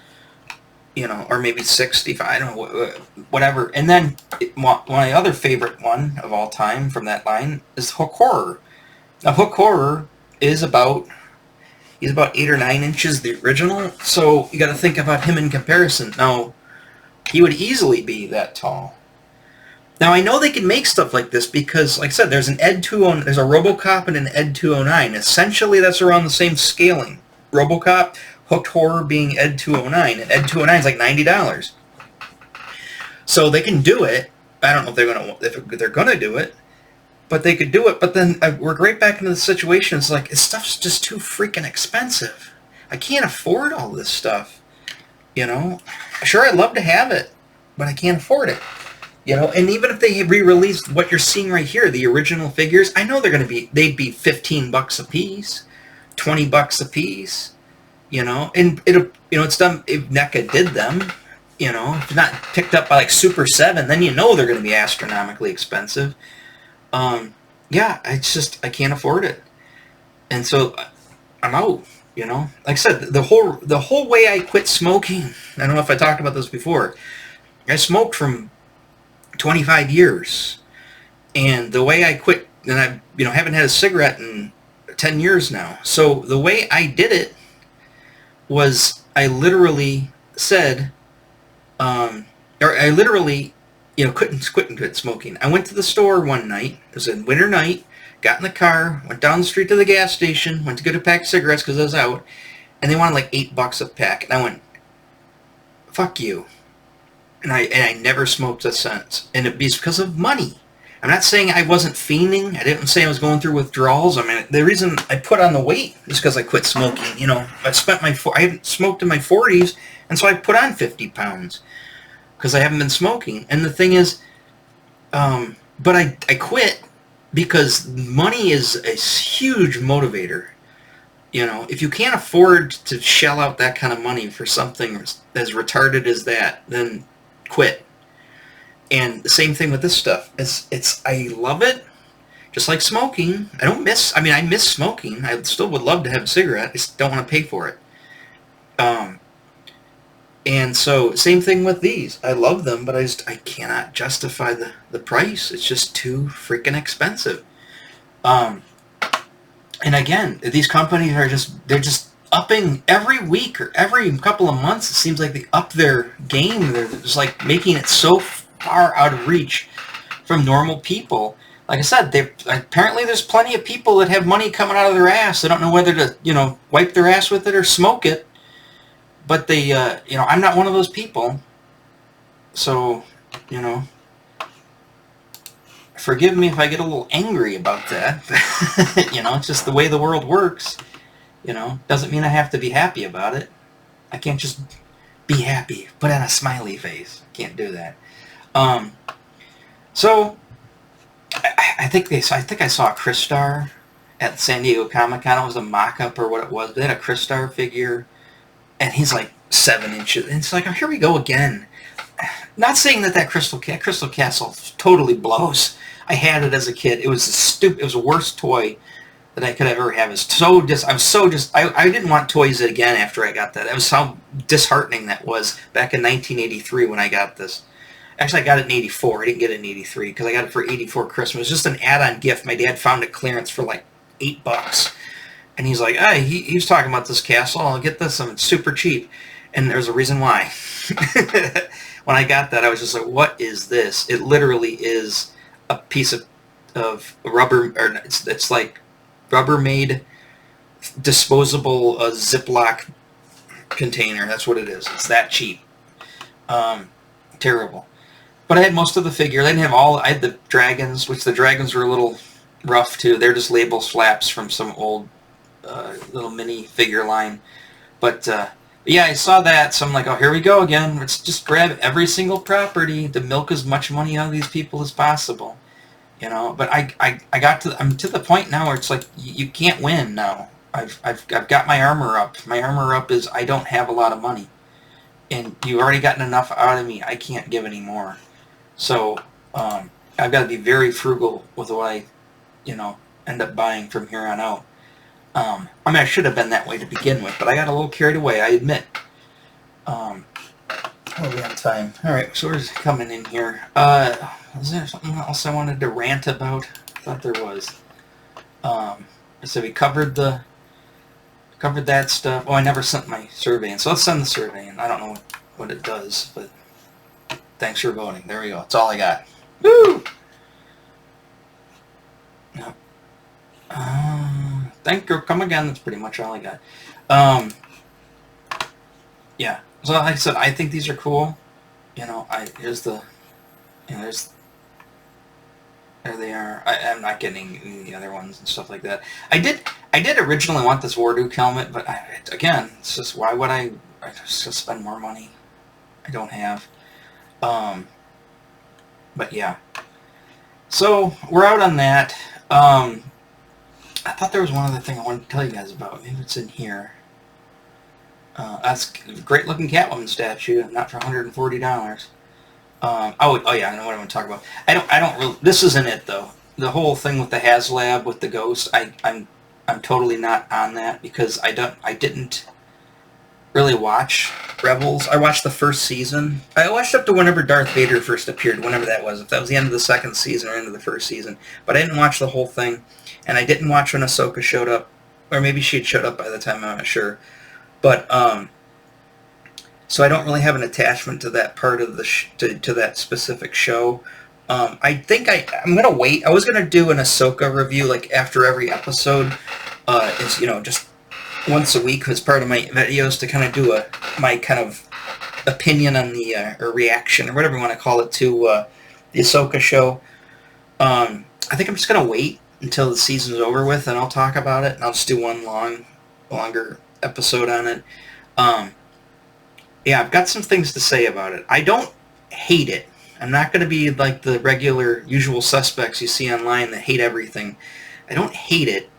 or maybe 65, I don't know, whatever. And then my other favorite one of all time from that line is Hook Horror. Now Hook Horror is he's about 8 or 9 inches, the original. So you got to think about him in comparison. Now he would easily be that tall. Now I know they can make stuff like this because, like I said, there's a RoboCop and an Ed 209. Essentially, that's around the same scaling. RoboCop, Hooked Horror being Ed 209, and Ed 209 is like $90. So they can do it. I don't know if they're gonna do it, but they could do it. But then we're right back into the situation. It's like, this stuff's just too freaking expensive. I can't afford all this stuff. Sure, I'd love to have it, but I can't afford it. And even if they re-released what you're seeing right here, the original figures, I know they'd be $15 a piece, $20 a piece, and it's done, if NECA did them, if it's not picked up by like Super 7, then they're going to be astronomically expensive. I can't afford it. And so I'm out, Like I said, the whole way I quit smoking, I don't know if I talked about this before, I smoked from 25 years, and the way I quit, and I haven't had a cigarette in 10 years now. So the way I did it was I literally said, quit smoking. I went to the store one night. It was a winter night. Got in the car, went down the street to the gas station, went to get a pack of cigarettes because I was out, and they wanted like $8 a pack, and I went, fuck you. And I never smoked since. And it was because of money. I'm not saying I wasn't fiending. I didn't say I was going through withdrawals. I mean, the reason I put on the weight is because I quit smoking. I haven't smoked in my 40s, and so I put on 50 pounds because I haven't been smoking. And the thing is, but I quit because money is a huge motivator. If you can't afford to shell out that kind of money for something as retarded as that, then quit. And the same thing with this stuff. I love it, just like smoking. I miss smoking. I still would love to have a cigarette. I just don't want to pay for it. And so same thing with these. I love them, but I cannot justify the price. It's just too freaking expensive. And again, these companies they're just upping every week or every couple of months. It seems like they up their game. They're just like making it so far out of reach from normal people. Like I said, apparently there's plenty of people that have money coming out of their ass. They don't know whether to, wipe their ass with it or smoke it. But they, I'm not one of those people. So, forgive me if I get a little angry about that. It's just the way the world works. Doesn't mean I have to be happy about it. I can't just be happy, put on a smiley face. Can't do that. So I think I saw a Crystar at San Diego Comic-Con. It was a mock-up or what it was. They had a Crystar figure, and he's like 7 inches. And it's like, oh, here we go again. Not saying that Crystal Castle totally blows. I had it as a kid. It was it was the worst toy that I could ever have. I didn't want toys again after I got that. That was how disheartening that was back in 1983 when I got this. Actually, I got it in 84. I didn't get it in 83 because I got it for 84 Christmas. It was just an add-on gift. My dad found it clearance for like $8. And he's like, hey, he's talking about this castle. I'll get this. It's super cheap. And there's a reason why. When I got that, I was just like, what is this? It literally is a piece of rubber, or it's like Rubbermaid disposable Ziploc container. That's what it is. It's that cheap. Terrible. But I had most of the figure. I had the dragons, which the dragons were a little rough too. They're just label flaps from some old little mini figure line. But yeah, I saw that, so I'm like, oh, here we go again. Let's just grab every single property to milk as much money out of these people as possible. You know, but I'm to the point now where it's like you can't win now. I've got my armor up. My armor up is I don't have a lot of money, and you've already gotten enough out of me. I can't give any more. So I've got to be very frugal with what I, end up buying from here on out. I mean, I should have been that way to begin with, but I got a little carried away, I admit. We'll be on time. All right, so we're coming in here. Is there something else I wanted to rant about? I thought there was. So we covered that stuff. Oh, I never sent my survey in, so let's send the survey in. I don't know what it does, but thanks for voting. There we go. That's all I got. Woo! No. Thank you. Come again. That's pretty much all I got. Yeah. So like I said, I think these are cool. There they are. I'm not getting the other ones and stuff like that. I did originally want this Warduke helmet, but again, it's just why would I just spend more money I don't have. But yeah. So we're out on that. I thought there was one other thing I wanted to tell you guys about. Maybe it's in here. That's a great looking Catwoman statue, not for $140. Oh yeah, I know what I want to talk about. I don't really. This isn't it though. The whole thing with the HasLab with the ghost. I'm totally not on that because I didn't really watch Rebels. I watched the first season. I watched up to whenever Darth Vader first appeared, whenever that was. If that was the end of the second season or end of the first season, but I didn't watch the whole thing, and I didn't watch when Ahsoka showed up, or maybe she had showed up by the time. I'm not sure, but so I don't really have an attachment to that part of the to that specific show. I think I'm gonna wait. I was gonna do an Ahsoka review like after every episode. Is just once a week as part of my videos to kind of do my kind of opinion on the or reaction or whatever you want to call it to the Ahsoka show. I think I'm just gonna wait until the season's over with and I'll talk about it and I'll just do one longer episode on it. Yeah, I've got some things to say about it. I don't hate it. I'm not going to be like the regular usual suspects you see online that hate everything. I don't hate it.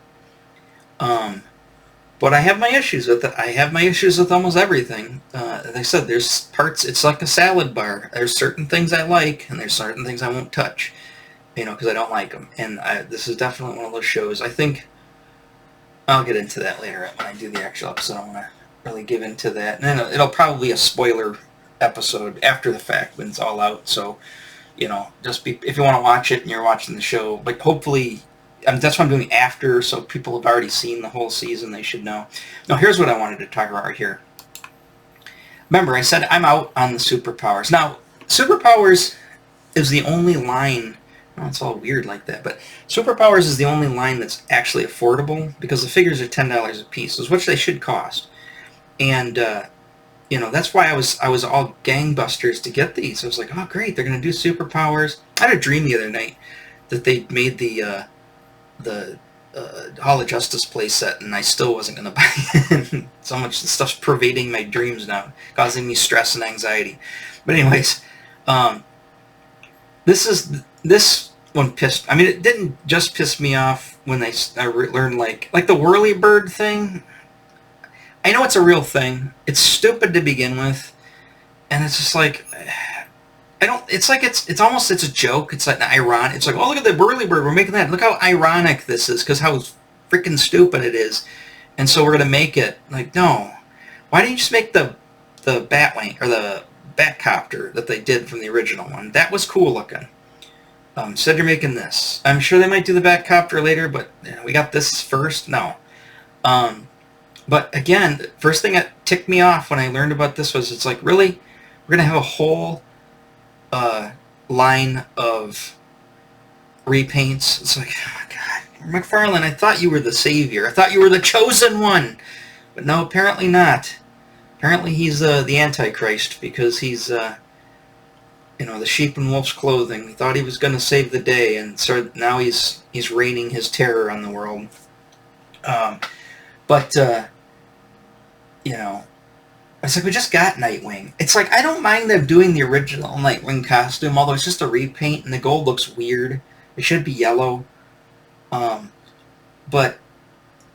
But I have my issues with it. I have my issues with almost everything. As I said, there's parts, it's like a salad bar. There's certain things I like, and there's certain things I won't touch, because I don't like them. And this is definitely one of those shows. I think I'll get into that later when I do the actual episode. I want to really give into that, and then it'll probably be a spoiler episode after the fact when it's all out. So, just if you want to watch it and you're watching the show, but hopefully, that's what I'm doing after, so people have already seen the whole season. They should know. Now, here's what I wanted to talk about right here. Remember, I said I'm out on the superpowers. Now, superpowers is the only line. Well, it's all weird like that, but superpowers is the only line that's actually affordable because the figures are $10 a piece, which they should cost. And that's why I was all gangbusters to get these. I was like, oh great, they're gonna do superpowers. I had a dream the other night that they made the Hall of Justice playset, and I still wasn't gonna buy it. So much stuff's pervading my dreams now, causing me stress and anxiety. But anyways, this one pissed. I mean, it didn't just piss me off when I learned like the whirly bird thing. I know it's a real thing. It's stupid to begin with, and it's just like it's a joke. It's like ironic. It's like, oh, look at the whirly bird. We're making that. Look how ironic this is, because how freaking stupid it is. And so we're going to make it. Like, no. Why didn't you just make the Batwing, or the Batcopter that they did from the original one? That was cool looking. Said you're making this. I'm sure they might do the Batcopter later, but we got this first? No. But again, the first thing that ticked me off when I learned about this was, it's like, really? We're going to have a whole line of repaints? It's like, oh God, McFarlane, I thought you were the savior. I thought you were the chosen one. But no, apparently not. Apparently he's the Antichrist, because he's, the sheep in wolf's clothing. He thought he was going to save the day, and so now he's raining his terror on the world. It's like, we just got Nightwing. It's like, I don't mind them doing the original Nightwing costume, although it's just a repaint, and the gold looks weird. It should be yellow. But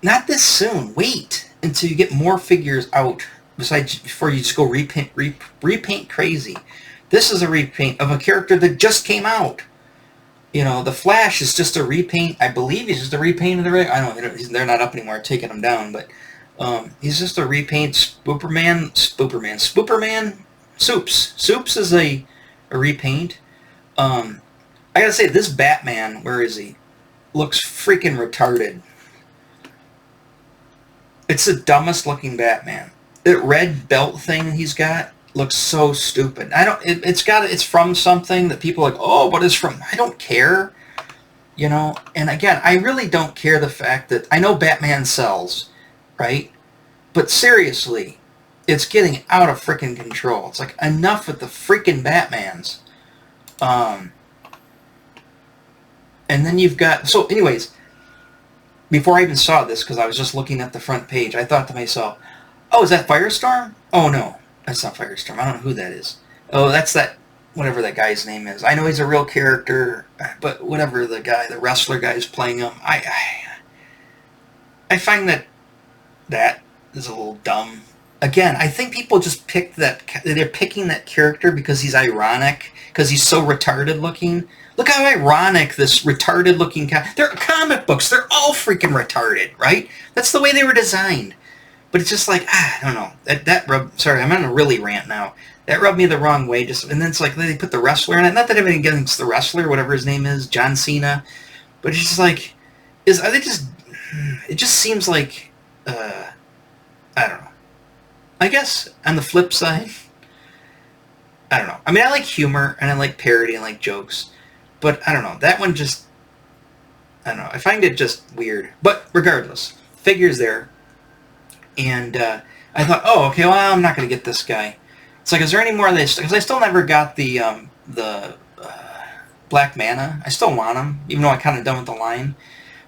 not this soon. Wait until you get more figures out, before you just go repaint crazy. This is a repaint of a character that just came out. The Flash is just a repaint. I believe he's just a repaint of the... I don't know. They're not up anymore. Taking them down, but... he's just a repaint. Spooperman. Soups is a repaint. I gotta say, this Batman, where is he? Looks freaking retarded. It's the dumbest looking Batman. That red belt thing he's got looks so stupid. It's from something that people are like, oh, but it's from... I don't care. And again, I really don't care the fact that... I know Batman sells, right? But seriously, it's getting out of freaking control. It's like, enough with the freaking Batmans. And then you've got... So anyways, before I even saw this, because I was just looking at the front page, I thought to myself, oh, is that Firestorm? Oh, no. That's not Firestorm. I don't know who that is. Oh, that's that... whatever that guy's name is. I know he's a real character, but whatever the wrestler guy is playing him, I find that is a little dumb. Again, I think people just picked that... They're picking that character because he's ironic, because he's so retarded looking. Look how ironic this retarded looking... They're comic books. They're all freaking retarded, right? That's the way they were designed. But it's just like, I don't know. Sorry, I'm on a really rant now. That rubbed me the wrong way. And then it's like, they put the wrestler in it. Not that I have anything against the wrestler, whatever his name is, John Cena. But it's just like, it just seems like, I don't know. I guess on the flip side, I don't know. I mean, I like humor, and I like parody, and I like jokes. But I don't know. That one just, I don't know. I find it just weird. But regardless, figure's there. And I thought, oh, okay, well, I'm not going to get this guy. It's like, is there any more of this? Because I still never got the Black Mana. I still want him, even though I'm kind of done with the line.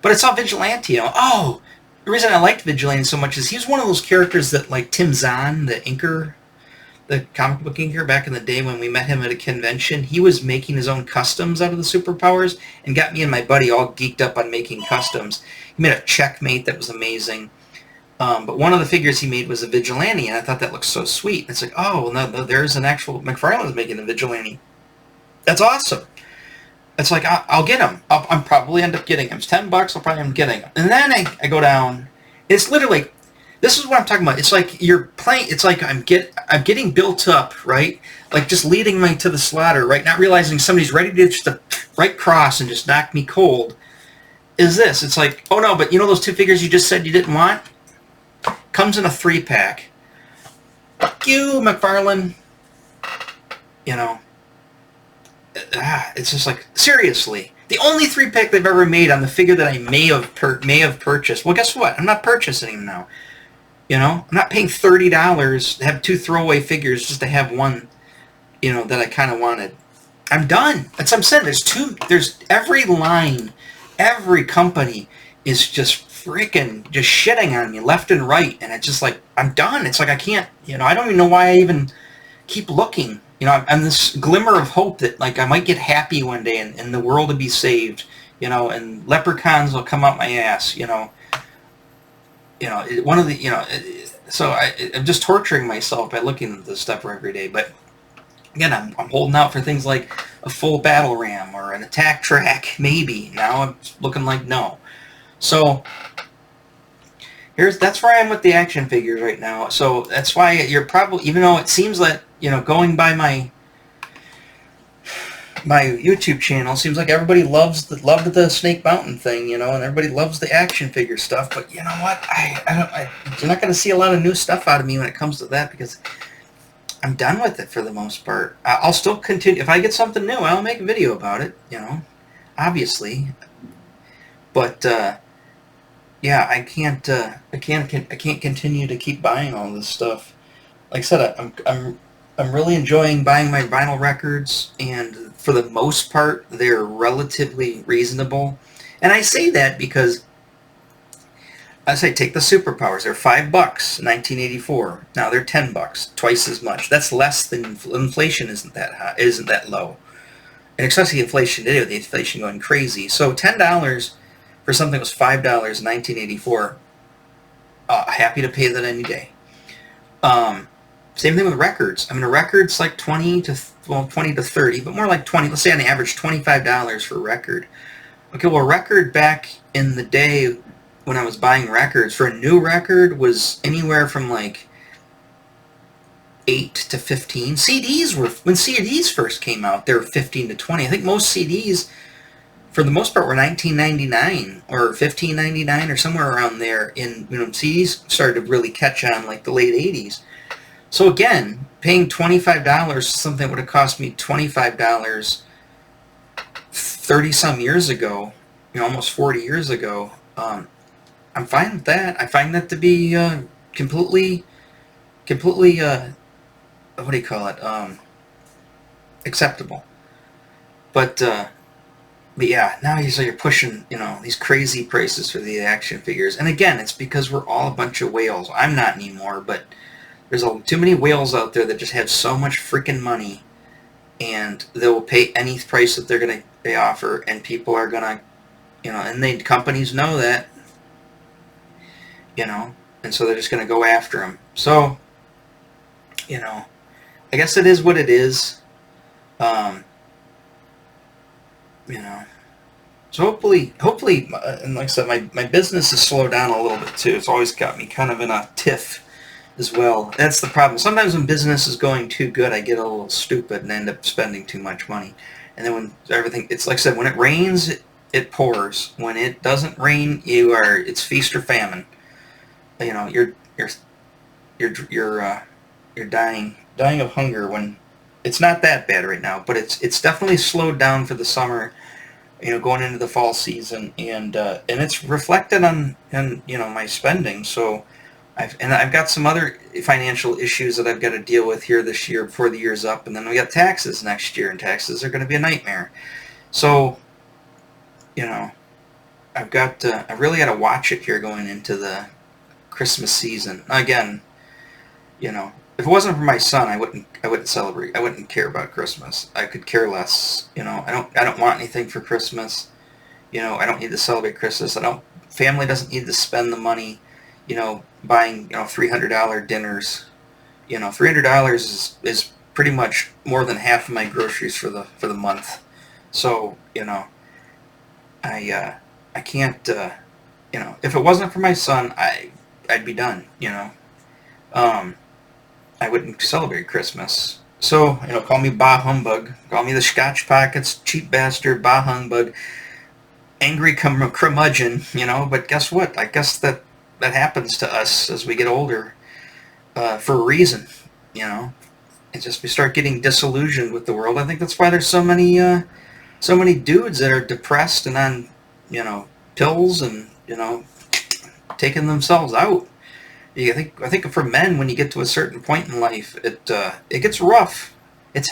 But I saw Vigilante. Oh, the reason I liked Vigilante so much is he's one of those characters that, like Tim Zahn, the inker, the comic book inker, back in the day when we met him at a convention, he was making his own customs out of the superpowers and got me and my buddy all geeked up on making customs. He made a Checkmate that was amazing. But one of the figures he made was a Vigilante, and I thought that looked so sweet. It's like, oh, no, there's an actual... McFarlane's making a Vigilante. That's awesome. It's like, I'll get him. I'll probably end up getting him. It's $10. I'll probably end up getting him. And then I go down. It's literally... This is what I'm talking about. It's like you're playing... It's like I'm getting built up, right? Like just leading me to the slaughter, right? Not realizing somebody's ready to just right cross and just knock me cold. Is this? It's like, oh no, but you know those two figures you just said you didn't want? Comes in a 3-pack. Fuck you, McFarlane. It's just like, seriously. The only 3-pack they've ever made on the figure that I may have purchased. Well, guess what? I'm not purchasing him now. I'm not paying $30 to have 2 throwaway figures just to have one, that I kind of wanted. I'm done. That's what I'm saying. There's every line, every company is just freaking just shitting on me left and right, and it's just like, I'm done. It's like I can't, I don't even know why I even keep looking. I'm this glimmer of hope that like I might get happy one day and the world will be saved, and leprechauns will come out my ass, one of the, so I'm just torturing myself by looking at this stuff every day. But again, I'm holding out for things like a full battle ram or an attack track, maybe. Now I'm looking like no. So That's where I am with the action figures right now. So that's why you're probably, even though it seems that, going by my YouTube channel, seems like everybody loved the Snake Mountain thing, and everybody loves the action figure stuff. But you know what? You're not going to see a lot of new stuff out of me when it comes to that, because I'm done with it for the most part. I'll still continue. If I get something new, I'll make a video about it, obviously. But yeah, I can't continue to keep buying all this stuff. Like I said, I'm really enjoying buying my vinyl records, and for the most part, they're relatively reasonable. And I say that because I say take the Superpowers. They're $5, 1984. Now they're $10, twice as much. That's less than inflation. Isn't that high? Isn't that low? And especially inflation today, with the inflation going crazy. So $10 for something that was $5 in 1984. Happy to pay that any day. Same thing with records. I mean, a record's like 20 to 30, but more like 20. Let's say on the average $25 for a record. Okay, well, a record back in the day when I was buying records, for a new record, was anywhere from like 8 to 15. CDs were, when CDs first came out, they were 15 to 20. I think most CDs, for the most part, were $19.99 or $15.99 or somewhere around there. In CDs started to really catch on like the late 80s. So again, paying $25 for something that would have cost me $25 30-some years ago, almost 40 years ago, I'm fine with that. I find that to be completely, what do you call it, acceptable. But yeah, now you're pushing, these crazy prices for the action figures. And again, it's because we're all a bunch of whales. I'm not anymore, but there's too many whales out there that just have so much freaking money, and they will pay any price that they offer, and people are gonna, and companies know that, and so they're just gonna go after them. So, I guess it is what it is. So hopefully, and like I said, my business has slowed down a little bit too. It's always got me kind of in a tiff as well. That's the problem. Sometimes when business is going too good, I get a little stupid and end up spending too much money. And then when everything, it's like I said, when it rains, it pours. When it doesn't rain, it's feast or famine. You're dying of hunger. When it's not that bad right now, but it's definitely slowed down for the summer. Going into the fall season, and it's reflected on my spending. So I've got some other financial issues that I've got to deal with here this year before the year's up, and then we got taxes next year, and taxes are going to be a nightmare. So, I really got to watch it here going into the Christmas season. Again, if it wasn't for my son, I wouldn't celebrate. I wouldn't care about Christmas. I could care less. I don't want anything for Christmas. I don't need to celebrate Christmas. Family doesn't need to spend the money, buying, $300 dinners. $300 is pretty much more than half of my groceries for the month. So, I can't, if it wasn't for my son, I'd be done, I wouldn't celebrate Christmas. So, call me bah humbug, call me the Scotch Pockets, cheap bastard, bah humbug, angry curmudgeon, but guess what? I guess that happens to us as we get older, for a reason, It's just we start getting disillusioned with the world. I think that's why there's so many dudes that are depressed and on, pills and, taking themselves out. I think for men, when you get to a certain point in life, it gets rough. It's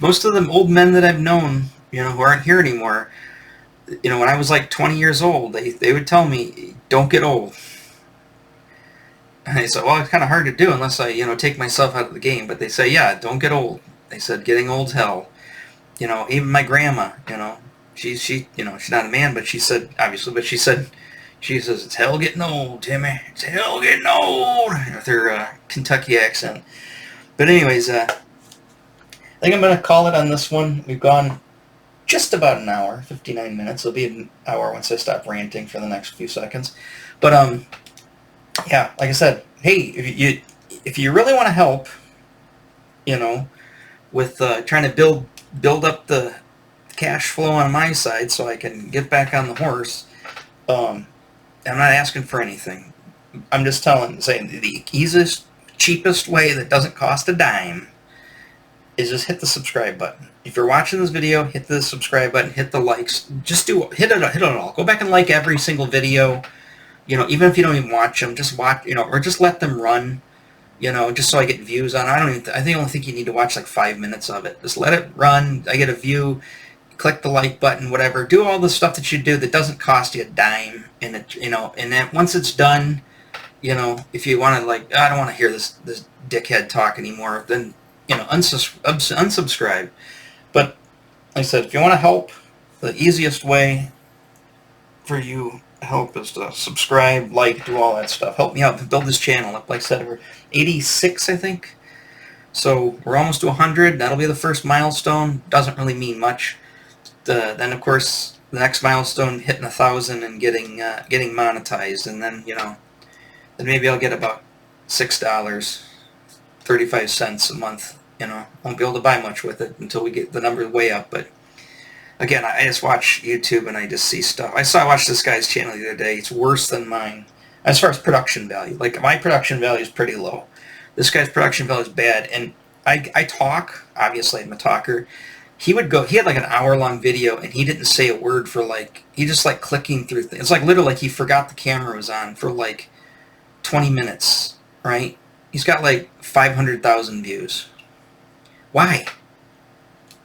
most of them old men that I've known, who aren't here anymore. When I was like 20 years old, they would tell me, "Don't get old." And I said, "Well, it's kind of hard to do unless I, take myself out of the game." But they say, "Yeah, don't get old." They said, "Getting old's hell." Even my grandma, she's not a man, but she said, obviously, but she says, "It's hell getting old, Timmy. It's hell getting old," with her Kentucky accent. But anyways, I think I'm going to call it on this one. We've gone just about an hour, 59 minutes. It'll be an hour once I stop ranting for the next few seconds. But yeah, like I said, hey, if you really want to help, you know, with trying to build up the cash flow on my side so I can get back on the horse, I'm not asking for anything. I'm just saying the easiest, cheapest way that doesn't cost a dime is just hit the subscribe button. If you're watching this video, hit the subscribe button, hit the likes. Just hit it all. Go back and like every single video. Even if you don't even watch them, just watch. Or just let them run. Just so I get views on it. I only think you need to watch like 5 minutes of it. Just let it run. I get a view. Click the like button, whatever. Do all the stuff that you do that doesn't cost you a dime. And and then once it's done, if you want to I don't want to hear this dickhead talk anymore, then unsubscribe. But like I said, if you want to help, the easiest way for you to help is to subscribe, like, do all that stuff. Help me out to build this channel up. Like I said, we're 86, I think. So we're almost to 100. That'll be the first milestone. Doesn't really mean much. Then of course the next milestone, hitting 1,000 and getting monetized, and then then maybe I'll get about $6.35 a month. Won't be able to buy much with it until we get the numbers way up. But again, I just watch YouTube and I just see stuff. I watched this guy's channel the other day. It's worse than mine as far as production value. Like, my production value is pretty low. This guy's production value is bad. And I talk. Obviously, I'm a talker. He had like an hour-long video, and he didn't say a word for he just clicking through things. It's like literally like he forgot the camera was on for 20 minutes, right? He's got 500,000 views. Why?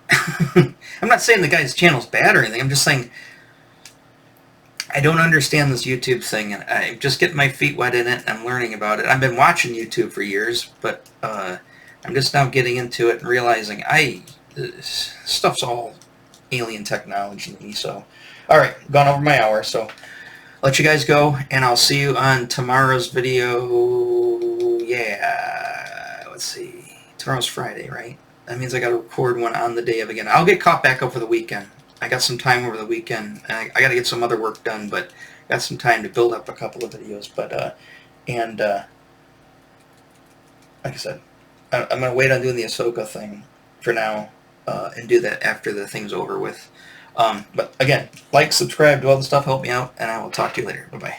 I'm not saying the guy's channel's bad or anything. I'm just saying I don't understand this YouTube thing, and I'm just getting my feet wet in it, and I'm learning about it. I've been watching YouTube for years, but I'm just now getting into it and realizing this stuff's all alien technology to me. So, all right, gone over my hour, so let you guys go, and I'll see you on tomorrow's video. Yeah, let's see. Tomorrow's Friday, right? That means I got to record one on the day of again. I'll get caught back over the weekend. I got some time over the weekend, and I got to get some other work done, but got some time to build up a couple of videos. But like I said, I'm going to wait on doing the Ahsoka thing for now, and do that after the thing's over with. But again, like, subscribe, do all the stuff, help me out, and I will talk to you later. Bye-bye.